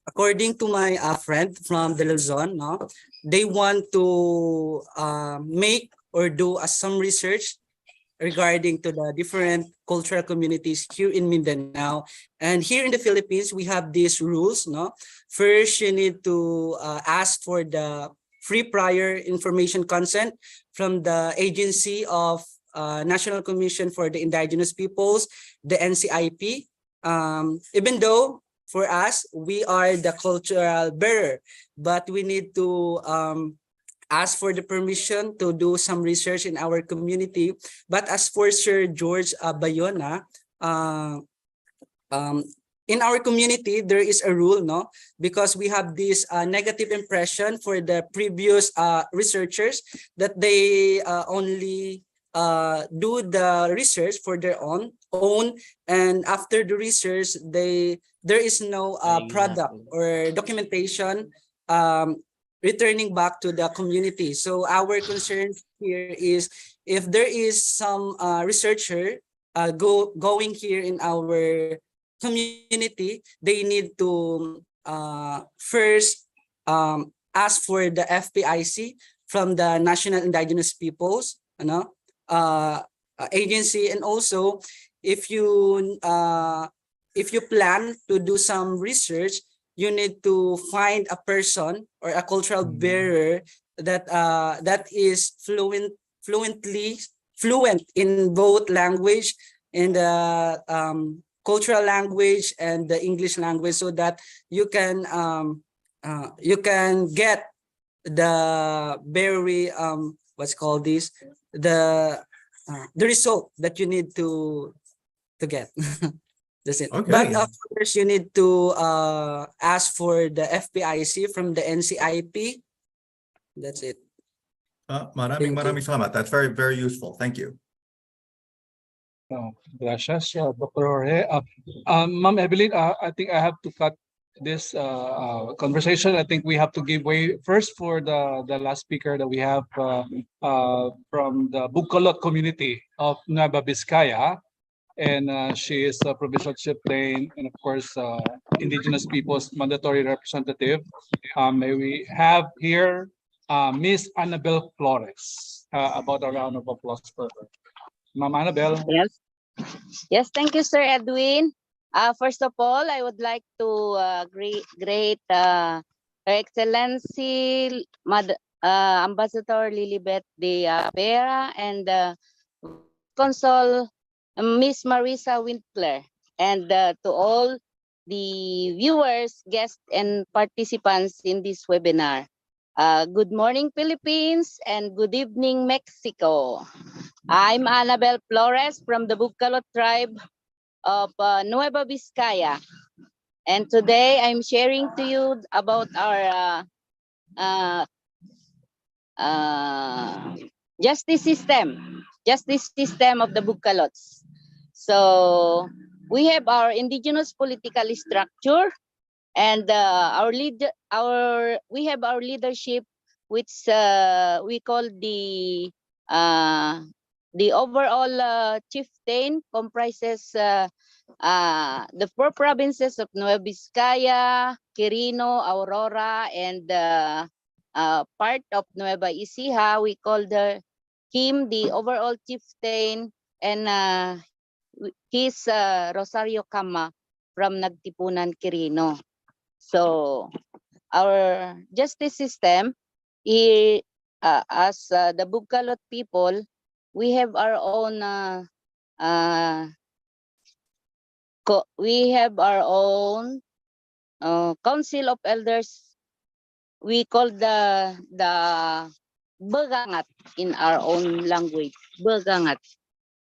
Speaker 9: according to my friend from the Luzon, no, they want to make or do some research regarding to the different cultural communities here in Mindanao. And here in the Philippines, we have these rules, no? First, you need to ask for the free prior information consent from the Agency of National Commission for the Indigenous Peoples, the NCIP. Even though for us, we are the cultural bearer, but we need to ask for the permission to do some research in our community. But as for Sir George Bayona, in our community, there is a rule, no? Because we have this negative impression for the previous researchers that they only do the research for their own, and after the research, there is no product or documentation returning back to the community. So our concern here is if there is some researcher going here in our community, they need to first ask for the FPIC from the National Indigenous Peoples, agency, and also if you plan to do some research, you need to find a person or a cultural bearer that that is fluent in both language, in the cultural language and the English language, so that you can get the very what's called this, the result that you need to get. That's it.
Speaker 8: Okay.
Speaker 9: But of course, you need to ask for the FPIC from the NCIP. That's it.
Speaker 8: Maraming salamat. That's very, very useful. Thank you.
Speaker 4: Gracias, Dr. Jorge. Ma'am Evelyn, I think I have to cut this conversation. I think we have to give way first for the last speaker that we have from the Bugkalot community of Nueva Vizcaya. And she is a provincial chieftain and of course Indigenous Peoples mandatory representative. May we have here Miss Annabel Flores. About a round of applause for her. Ma'am Annabel.
Speaker 10: Yes, thank you, Sir Edwin. First of all, I would like to greet Her Excellency Ambassador Lilibet de Vera and Consul Miss Marisa Winkler, and to all the viewers, guests, and participants in this webinar. Good morning, Philippines, and good evening, Mexico. I'm Annabel Flores from the Bugkalot tribe of Nueva Vizcaya. And today I'm sharing to you about our justice system of the Bugkalots. So we have our indigenous political structure, and we have our leadership, which we call the overall chieftain, comprises the 4 provinces of Nueva Vizcaya, Quirino, Aurora, and part of Nueva Ecija. We call him the overall chieftain, and he's Rosario Kama from Nagtipunan, Quirino. So our justice system, as the Bugkalot people, we have our own council of elders. We call the Begangat in our own language, Begangat.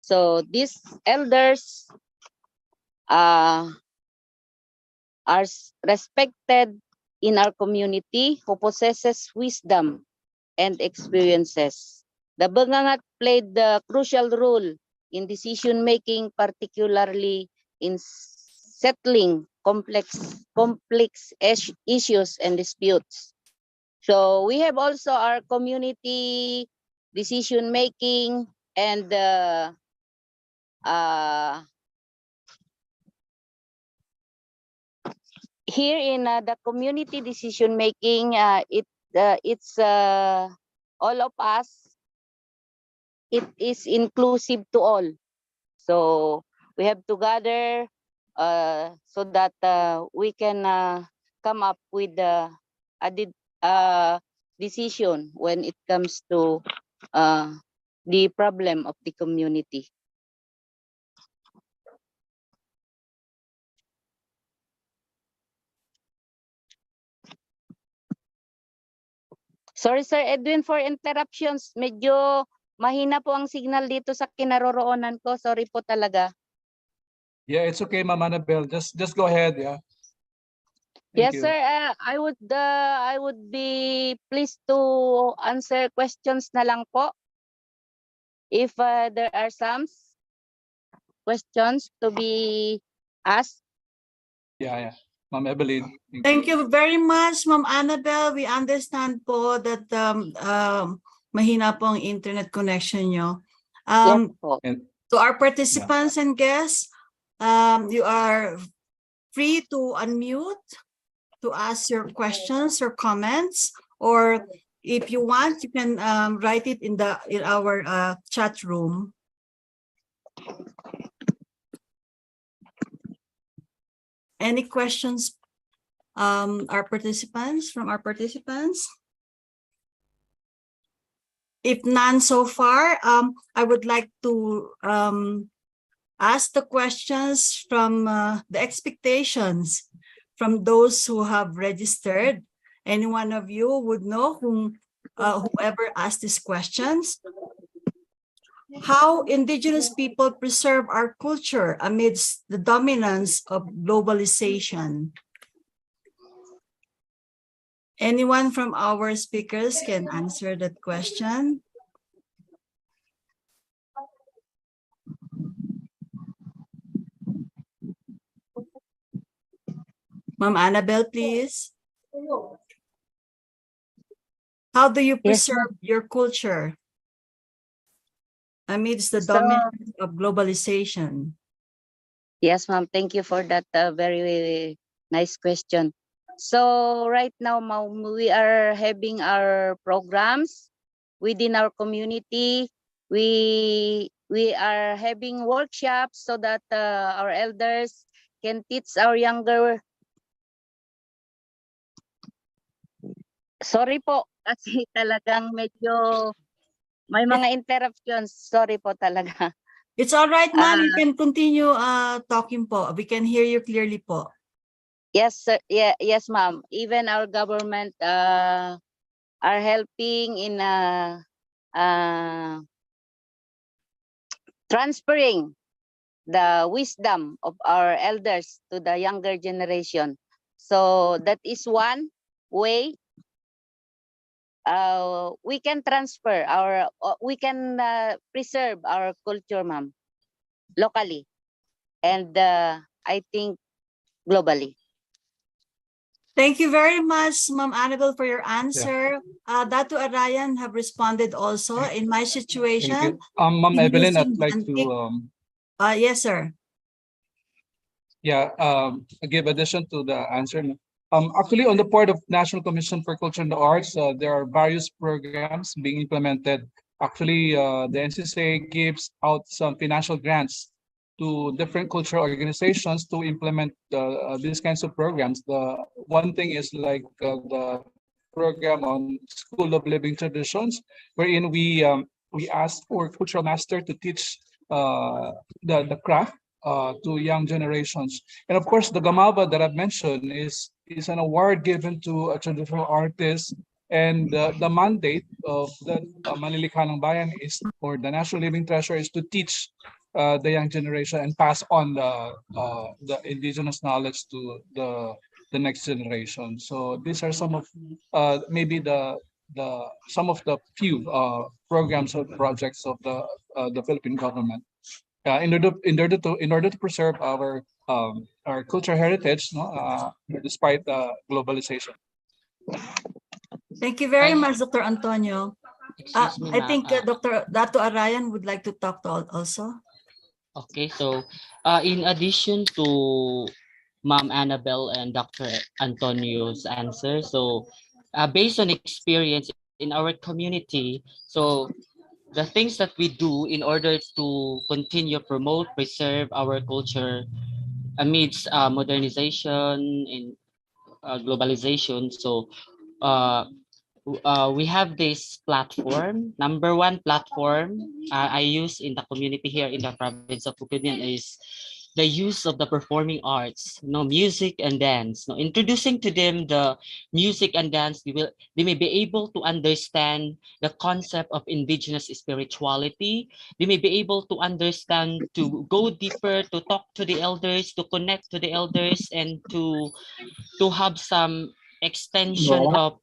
Speaker 10: So these elders are respected in our community, who possesses wisdom and experiences. The Begangat played the crucial role in decision making, particularly in settling complex issues and disputes. So we have also our community decision making, and here in the community decision making, it's all of us. It is inclusive to all. So we have to gather so that we can come up with a decision when it comes to the problem of the community. Sorry Sir Edwin for interruptions. Medyo mahina po ang signal dito sa kinaroroonan ko. Sorry po talaga.
Speaker 4: Yeah, it's okay, Ma'am Annabelle. Just go ahead. Yeah. Thank
Speaker 10: Yes,
Speaker 4: you.
Speaker 10: sir. I would be pleased to answer questions na lang po. If there are some questions to be asked.
Speaker 4: Yeah. Ma'am Evelyn.
Speaker 1: Thank you very much, Ma'am Annabelle. We understand po that mahina po ang internet connection nyo.
Speaker 10: Yes po.
Speaker 1: To our participants and guests, you are free to unmute to ask your questions or comments, or if you want, you can write it in our chat room. Any questions, from our participants? If none so far, I would like to ask the questions from the expectations from those who have registered. Any one of you would know whoever asked these questions. How Indigenous people preserve our culture amidst the dominance of globalization? Anyone from our speakers can answer that question. Ma'am Annabelle, please. How do you preserve your culture amidst the dominance of globalization?
Speaker 10: Yes, ma'am. Thank you for that very nice question. So right now, ma'am, we are having our programs within our community. We are having workshops so that our elders can teach our younger. Sorry po, kasi talagang medyo may mga interruptions. Sorry po talaga.
Speaker 1: It's all right, ma'am. You can continue talking po. We can hear you clearly po.
Speaker 10: Yes, sir. Yeah, yes, ma'am. Even our government are helping in transferring the wisdom of our elders to the younger generation. So that is one way we can transfer we can preserve our culture, ma'am, locally, and I think globally.
Speaker 1: Thank you very much, Ma'am Annabelle, for your answer. Datu Arayan have responded also. In my situation,
Speaker 4: Ma'am Evelyn, I'd
Speaker 1: using
Speaker 4: like
Speaker 1: antique-
Speaker 4: to
Speaker 1: yes, sir.
Speaker 4: give addition to the answer. Actually, on the part of National Commission for Culture and the Arts, there are various programs being implemented. Actually, the NCCA gives out some financial grants to different cultural organizations to implement these kinds of programs. The one thing is like the program on School of Living Traditions, wherein we ask for cultural master to teach the craft to young generations. And of course, the Gamava that I've mentioned is an award given to a traditional artist. And the mandate of the Manlilikha ng Bayan is, or the National Living Treasure, is to teach the young generation and pass on the indigenous knowledge to the next generation. So these are some of maybe some of the few programs or projects of the Philippine government. In order to preserve our cultural heritage, despite globalization.
Speaker 1: Thank you very much, Dr. Antonio.
Speaker 6: Excuse me,
Speaker 1: I
Speaker 6: ma'am.
Speaker 1: think Dr. Datu Arayan would like to talk to also.
Speaker 6: Okay, so in addition to Ma'am Annabelle and Dr. Antonio's answer. So, based on experience in our community, so the things that we do in order to continue promote, preserve our culture amidst modernization and globalization. So, uh, we have this platform. Number one platform I use in the community here in the province of Bukidnon is the use of the performing arts, music and dance. Introducing to them the music and dance, they may be able to understand the concept of indigenous spirituality. They may be able to understand, to go deeper, to talk to the elders, to connect to the elders, and to have some extension of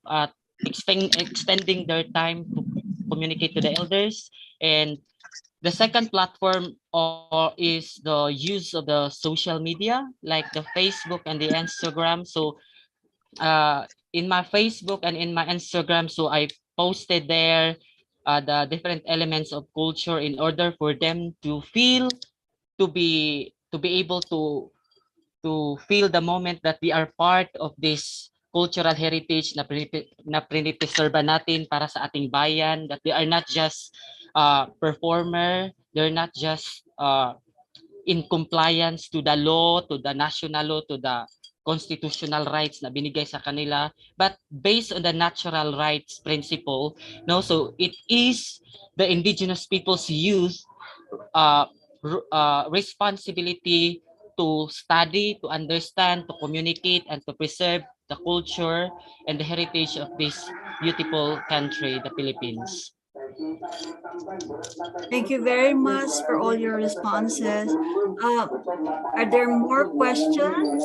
Speaker 6: extending their time to communicate to the elders. And the second platform is the use of the social media like the Facebook and the Instagram. So in my Facebook and in my Instagram, so I posted there the different elements of culture in order for them to feel, to be able to feel the moment that we are part of this cultural heritage na pinipreserba natin para sa ating bayan, that they are not just performer, they're not just in compliance to the law, to the national law, to the constitutional rights na binigay sa kanila, but based on the natural rights principle. No, so it is the indigenous people's youth uh, responsibility to study, to understand, to communicate, and to preserve the culture and the heritage of this beautiful country, the Philippines.
Speaker 1: Thank you very much for all your responses. Are there more questions?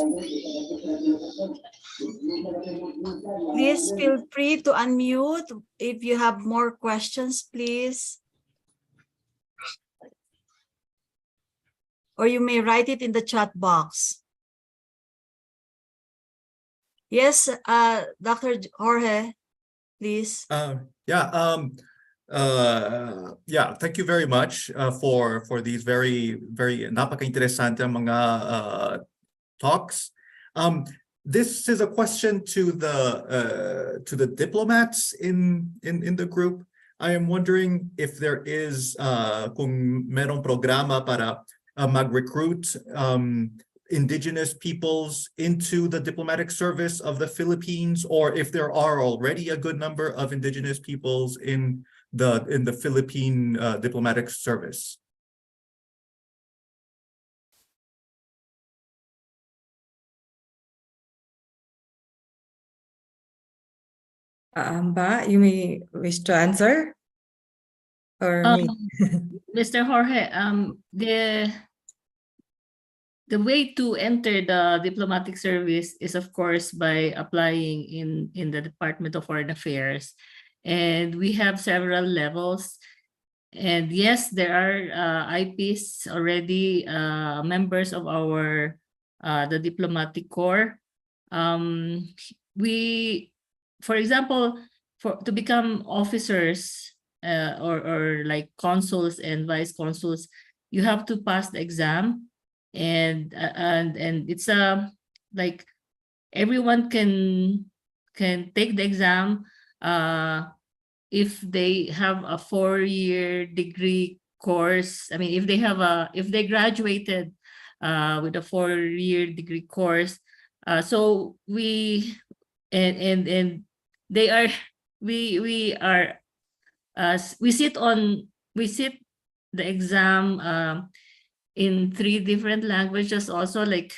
Speaker 1: Please feel free to unmute if you have more questions, please. Or you may write it in the chat box. Yes, Dr. Jorge, please.
Speaker 8: Thank you very much for these very napaka-interesante mga talks. This is a question to the diplomats in the group. I am wondering if there is kung merong programa para mag-recruit indigenous peoples into the diplomatic service of the Philippines, or if there are already a good number of indigenous peoples in the Philippine diplomatic service.
Speaker 3: Amba, you may wish to answer? Or me?
Speaker 2: Mr. Jorge, the way to enter the diplomatic service is, of course, by applying in the Department of Foreign Affairs. And we have several levels. And yes, there are IPs already members of our the diplomatic corps. For example, to become officers or like consuls and vice consuls, you have to pass the exam, and it's like everyone can take the exam if they have a 4-year degree course. I mean, if they graduated with a 4-year degree course, so we they are we sit the exam in 3 different languages also, like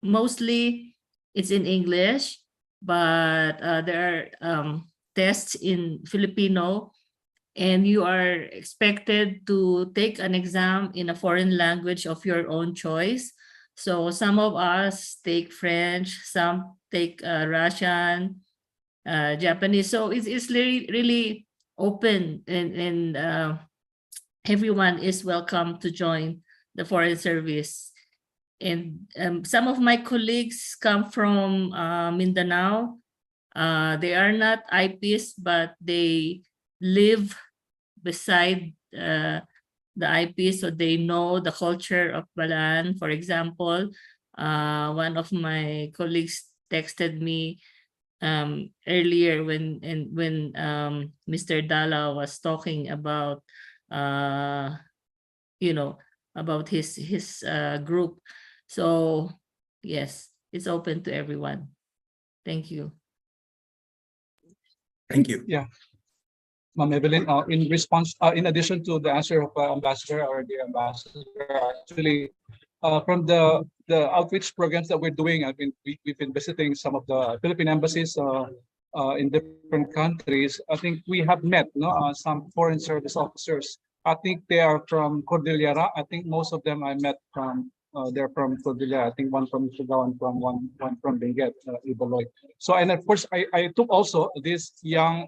Speaker 2: mostly it's in English, but there are tests in Filipino, and you are expected to take an exam in a foreign language of your own choice. So some of us take French, some take Russian, Japanese. So it's really open, and everyone is welcome to join the foreign service. And some of my colleagues come from Mindanao. They are not IPs, but they live beside the IPs, so they know the culture of Balan, for example. One of my colleagues texted me earlier when Mr. Dala was talking about you know, about his group. So yes, it's open to everyone. Thank you.
Speaker 8: Thank you.
Speaker 4: Yeah. Ma'am Evelyn, in response, in addition to the answer of Ambassador or the Ambassador, actually, from the outreach programs that we're doing, we've been visiting some of the Philippine embassies in different countries. I think we have met some foreign service officers. I think they are from Cordillera. I think most of them I met from they're from Cordillera. I think one from Surigao and one from Benguet, Ibaloy. So, and of course, I took also these young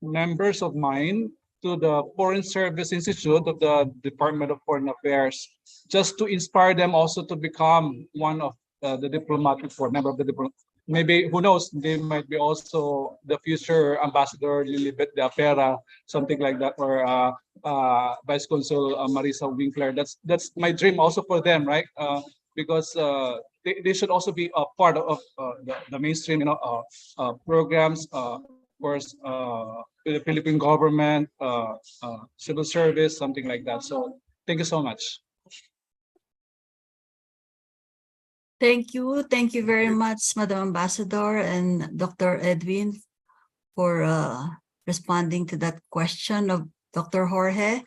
Speaker 4: members of mine to the Foreign Service Institute of the Department of Foreign Affairs, just to inspire them also to become one of the diplomatic corps, member of the diplomatic. Maybe, who knows, they might be also the future ambassador Lilibet de Apera, something like that, or Vice Consul Marisa Winkler. That's my dream also for them, right? Because they should also be a part of the mainstream, programs. Of course, the Philippine government, civil service, something like that. So thank you so much.
Speaker 1: Thank you. Thank you very much, Madam Ambassador and Dr. Edwin, for responding to that question of Dr. Jorge.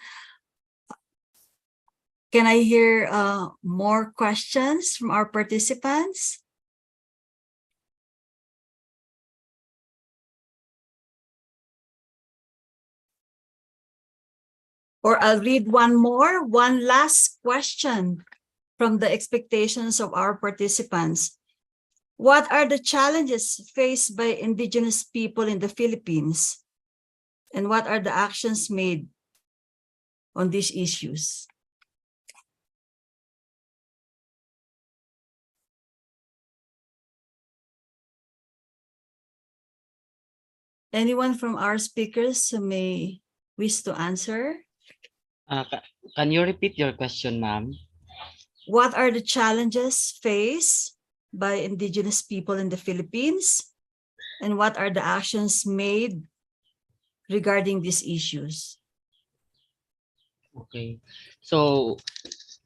Speaker 1: Can I hear more questions from our participants? Or I'll read one last question from the expectations of our participants. What are the challenges faced by Indigenous people in the Philippines? And what are the actions made on these issues? Anyone from our speakers who may wish to answer?
Speaker 6: Can you repeat your question, ma'am?
Speaker 1: What are the challenges faced by Indigenous people in the Philippines? And what are the actions made regarding these issues?
Speaker 6: Okay. So,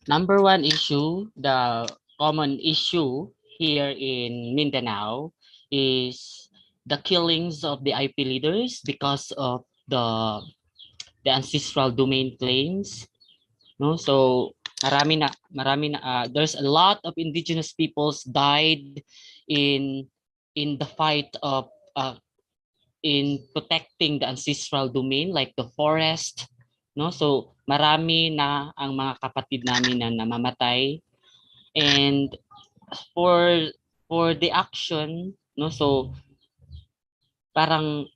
Speaker 6: number one issue, the common issue here in Mindanao is the killings of the IP leaders because of the ancestral domain claims. No, so marami na there's a lot of indigenous peoples died in the fight of in protecting the ancestral domain like the forest, no? So marami na ang mga kapatid namin na namamatay, and for the action, no? So parang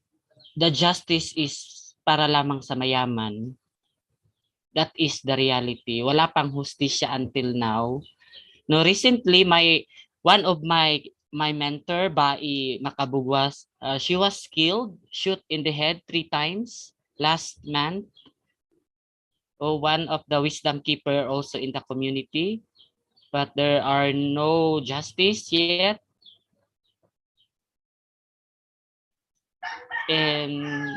Speaker 6: the justice is para lamang sa mayaman. That is the reality. Wala pang hustisya until now. No, recently one of my mentor, Bai Makabugwas, she was killed, shot in the head 3 times last month. One of the wisdom keeper also in the community, but there are no justice yet. And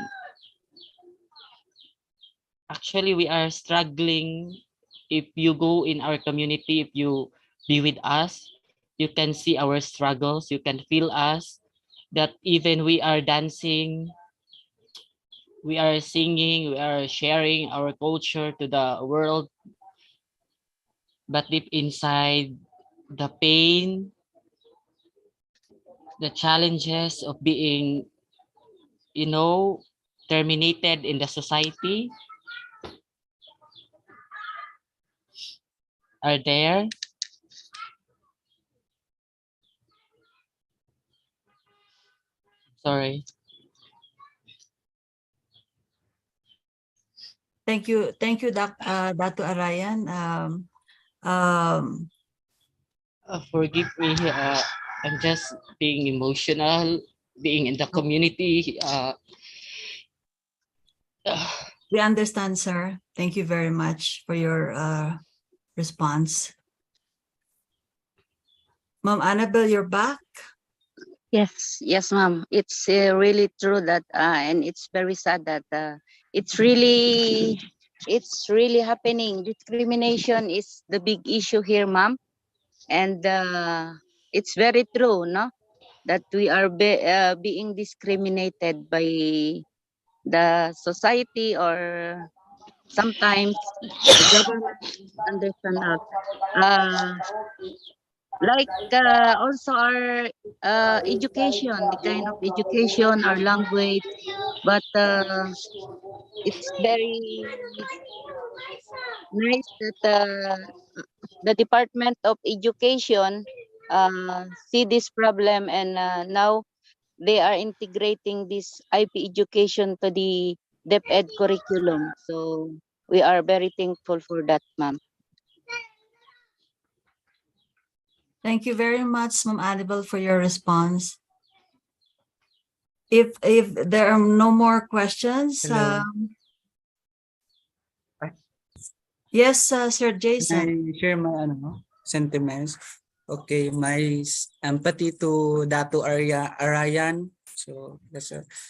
Speaker 6: actually, we are struggling. If you go in our community, if you be with us, you can see our struggles, you can feel us, that even we are dancing, we are singing, we are sharing our culture to the world, but deep inside, the pain, the challenges of being, terminated in the society are there. Sorry.
Speaker 1: Thank you, Dr. Arayan.
Speaker 6: Forgive me, I'm just being emotional, being in the community.
Speaker 1: We understand, sir. Thank you very much for your response. Ma'am Annabelle, you're back.
Speaker 10: Yes, yes, ma'am. It's really true that, and it's very sad that it's really happening. Discrimination is the big issue here, ma'am, and it's very true, no, that we are being discriminated by the society, or sometimes the government understand us. Uh, like also our education, the kind of education, our language, but it's very nice that the Department of Education see this problem, and now they are integrating this IP education to the DepEd curriculum. So we are very thankful for that, ma'am.
Speaker 1: Thank you very much, Ma'am Annabelle, for your response. If there are no more questions,
Speaker 9: Hello.
Speaker 1: yes, Sir
Speaker 9: Can
Speaker 1: Jason.
Speaker 9: I share my sentiments? Okay, my empathy to Dato Arayan.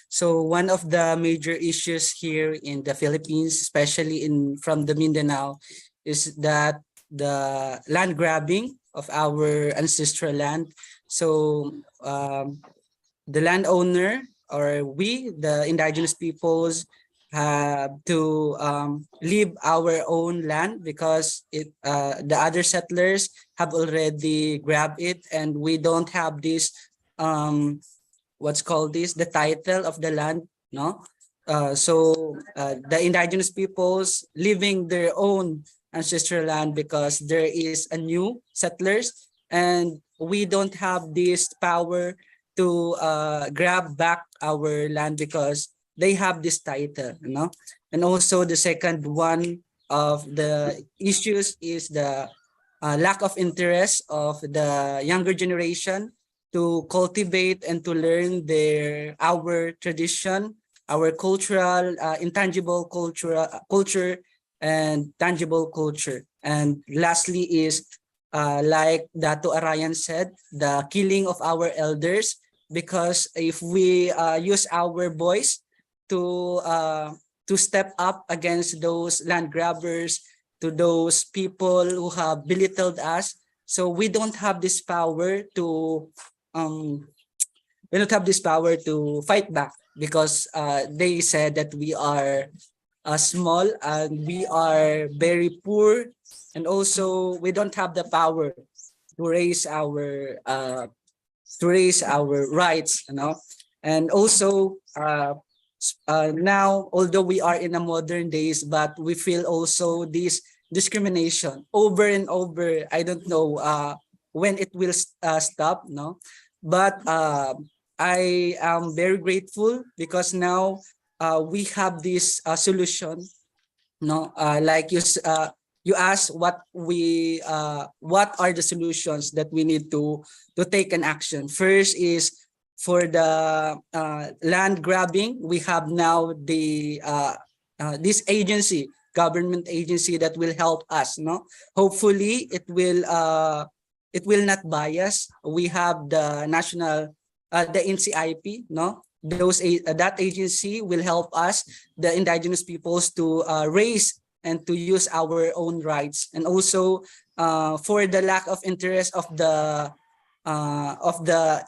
Speaker 9: So one of the major issues here in the Philippines, especially from the Mindanao, is that the land grabbing of our ancestral land. So the landowner, or we, the indigenous peoples, have to leave our own land because the other settlers have already grabbed it, and we don't have this what's called this, the title of the land, no. The indigenous peoples leaving their own ancestral land because there is a new settlers, and we don't have this power to grab back our land because they have this title, you know. And also the second one of the issues is the lack of interest of the younger generation to cultivate and to learn our tradition, our cultural, intangible culture and tangible culture. And lastly is like Dato Arayan said, the killing of our elders, because if we use our voice to step up against those land grabbers, to those people who have belittled us, so we don't have this power to fight back, because they said that we are small and we are very poor, and also we don't have the power to raise our rights, you know. And also now, although we are in a modern days, but we feel also this discrimination over and over. I don't know when it will stop, no. But I am very grateful because now we have this solution, no. Like you asked what are the solutions that we need to take an action. First is for the land grabbing. We have now the this agency, government agency, that will help us, no. Hopefully it will not bias. We have the national the NCIP, no. That agency will help us, the indigenous peoples, to raise and to use our own rights. And also for the lack of interest of the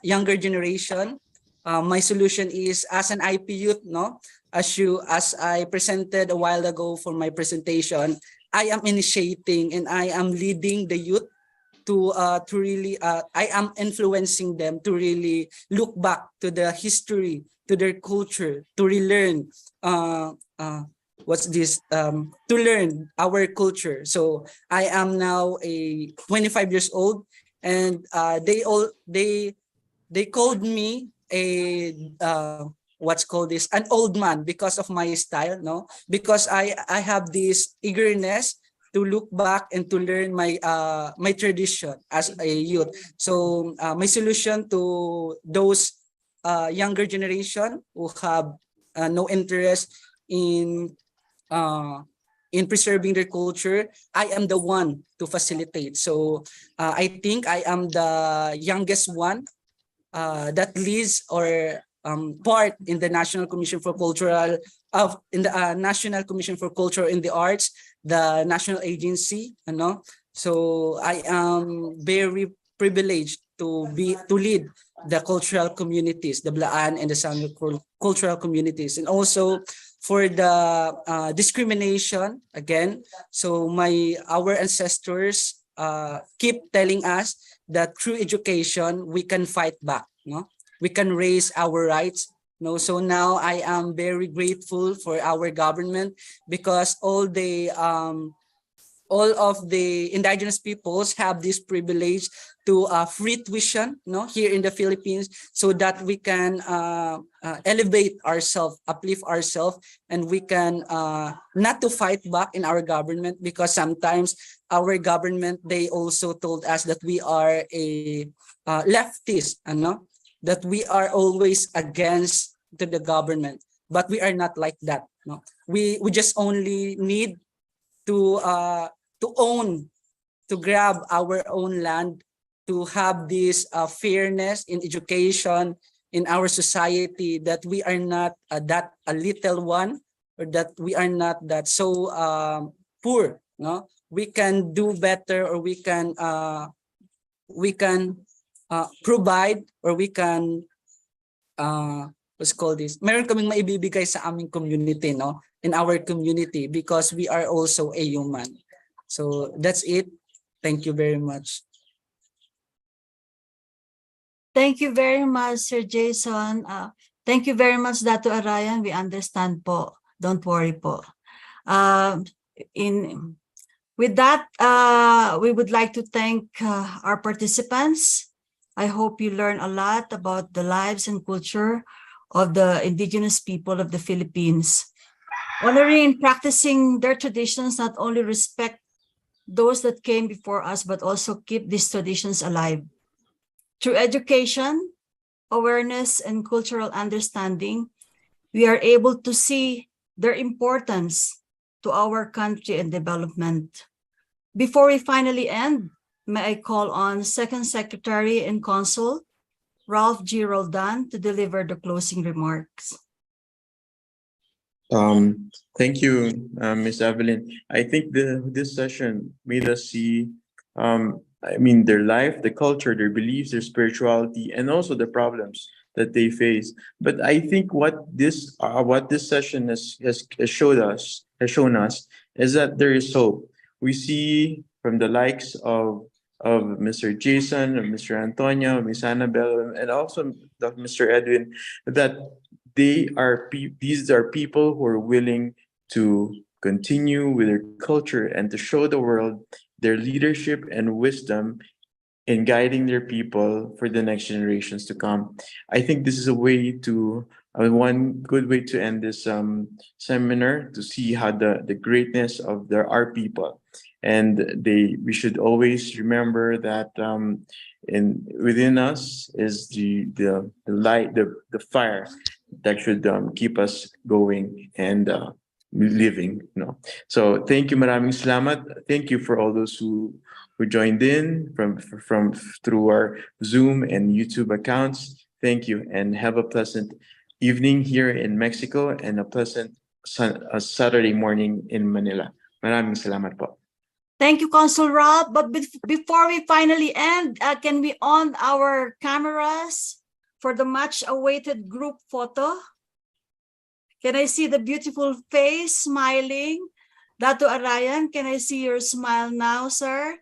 Speaker 9: younger generation, my solution is, as an IP youth, no, as I presented a while ago for my presentation, I am initiating and I am leading the youth to really I am influencing them to really look back to the history, to their culture, to relearn to learn our culture. So I am now a 25 years old, and they called me a what's called this, an old man, because of my style, no, because I have this eagerness to look back and to learn my tradition as a youth. So my solution to those younger generation who have no interest in in preserving their culture, I am the one to facilitate. So I think I am the youngest one that leads or part in the National Commission for Cultural in the National Commission for Culture in the Arts, the national agency, you know. So I am very privileged to lead the cultural communities, the Blaan and the Sangyo cultural communities, and also for the discrimination again. So our ancestors keep telling us that through education we can fight back, no? We can raise our rights. No, so now I am very grateful for our government because all of the indigenous peoples have this privilege to free tuition, no, here in the Philippines, so that we can elevate ourselves, uplift ourselves, and we can not to fight back in our government, because sometimes our government, they also told us that we are a leftist, no, that we are always against to the government, but we are not like that. No, we just only need to own, to grab our own land, to have this fairness in education in our society, that we are not that a little one, or that we are not that so poor. No, we can do better, or we can provide, or we can let's call this, meron kaming maibibigay sa aming community, no, in our community, because we are also a human. So that's it. Thank you very much.
Speaker 1: Thank you very much, Sir Jason. Thank you very much, Dato Arayan. We understand po. Don't worry po. With that, we would like to thank our participants. I hope you learn a lot about the lives and culture of the indigenous people of the Philippines. Honoring and practicing their traditions not only respect those that came before us, but also keep these traditions alive. Through education, awareness, and cultural understanding, we are able to see their importance to our country and development. Before we finally end, may I call on Second Secretary and Consul, Ralph G. Roldan, to deliver the closing remarks.
Speaker 11: Thank you, Ms. Evelyn. I think this session made us see, their life, the culture, their beliefs, their spirituality, and also the problems that they face. But I think what this session has shown us is that there is hope. We see from the likes of Mr. Jason, of Mr. Antonio, Ms. Annabelle, and also Mr. Edwin, that these are people who are willing to continue with their culture and to show the world their leadership and wisdom in guiding their people for the next generations to come. I think this is one good way to end this seminar, to see how the greatness of our people. And we should always remember that within us is the light, the fire that should keep us going and living. So thank you, maraming salamat. Thank you for all those who joined in from through our Zoom and YouTube accounts. Thank you, and have a pleasant evening here in Mexico and a pleasant Saturday morning in Manila. Maraming salamat po.
Speaker 1: Thank you, Consul Rob. But before we finally end, can we on our cameras for the much-awaited group photo? Can I see the beautiful face smiling? Dato Arayan, can I see your smile now, sir?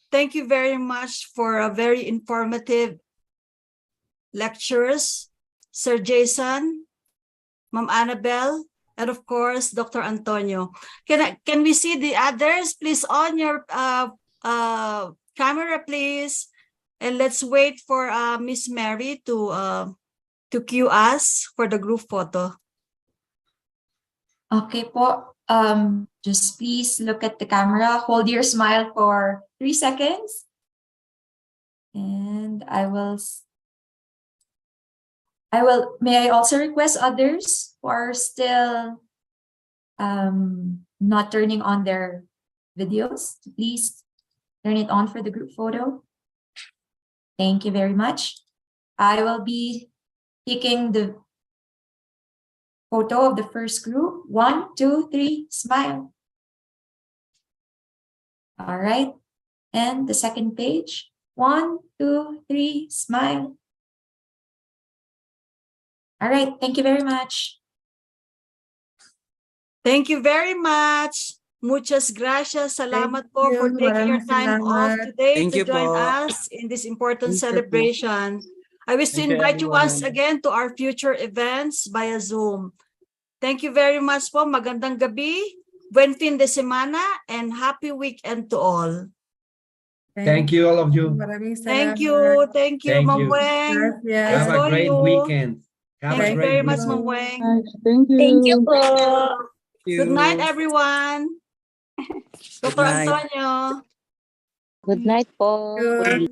Speaker 1: Thank you very much for a very informative lectures, Sir Jason, Ma'am Annabelle, and of course, Dr. Antonio. Can we see the others? Please on your camera, please. And let's wait for Miss Mary to cue us for the group photo.
Speaker 12: Okay po. Just please look at the camera. Hold your smile for 3 seconds. And may I also request others who are still not turning on their videos. Please turn it on for the group photo. Thank you very much. I will be taking the photo of the first group. 1, 2, 3, smile. All right. And the second page. 1, 2, 3, smile. All right. Thank you very much.
Speaker 1: Thank you very much. Muchas gracias. Salamat po for
Speaker 3: you.
Speaker 1: taking your
Speaker 3: Maraming
Speaker 1: time off
Speaker 3: salamat.
Speaker 1: today
Speaker 9: Thank
Speaker 1: to
Speaker 9: you
Speaker 1: join
Speaker 9: po.
Speaker 1: us in this important
Speaker 9: Thank you po.
Speaker 1: celebration. I wish to
Speaker 7: Thank you,
Speaker 1: invite you once
Speaker 7: everyone.
Speaker 1: again to our future events via Zoom. Thank you very much po. Magandang gabi. Buen fin de semana and happy weekend to all.
Speaker 13: Thank you, all of you.
Speaker 3: Maraming
Speaker 1: Thank
Speaker 3: salamat.
Speaker 1: you. Thank you,
Speaker 13: Thank
Speaker 1: Ma'am
Speaker 13: you.
Speaker 1: Weng. I
Speaker 3: Gracias.
Speaker 13: Have a
Speaker 1: saw
Speaker 13: great
Speaker 1: you.
Speaker 13: weekend. Have
Speaker 1: Thank
Speaker 13: a
Speaker 1: you
Speaker 13: great
Speaker 1: very much,
Speaker 13: weekend.
Speaker 1: Ma'am Weng.
Speaker 9: Thank you.
Speaker 10: Thank you po.
Speaker 1: Good night, everyone.
Speaker 9: Good
Speaker 1: Dr.
Speaker 9: night.
Speaker 1: Antonio.
Speaker 10: Good night po.
Speaker 3: Good.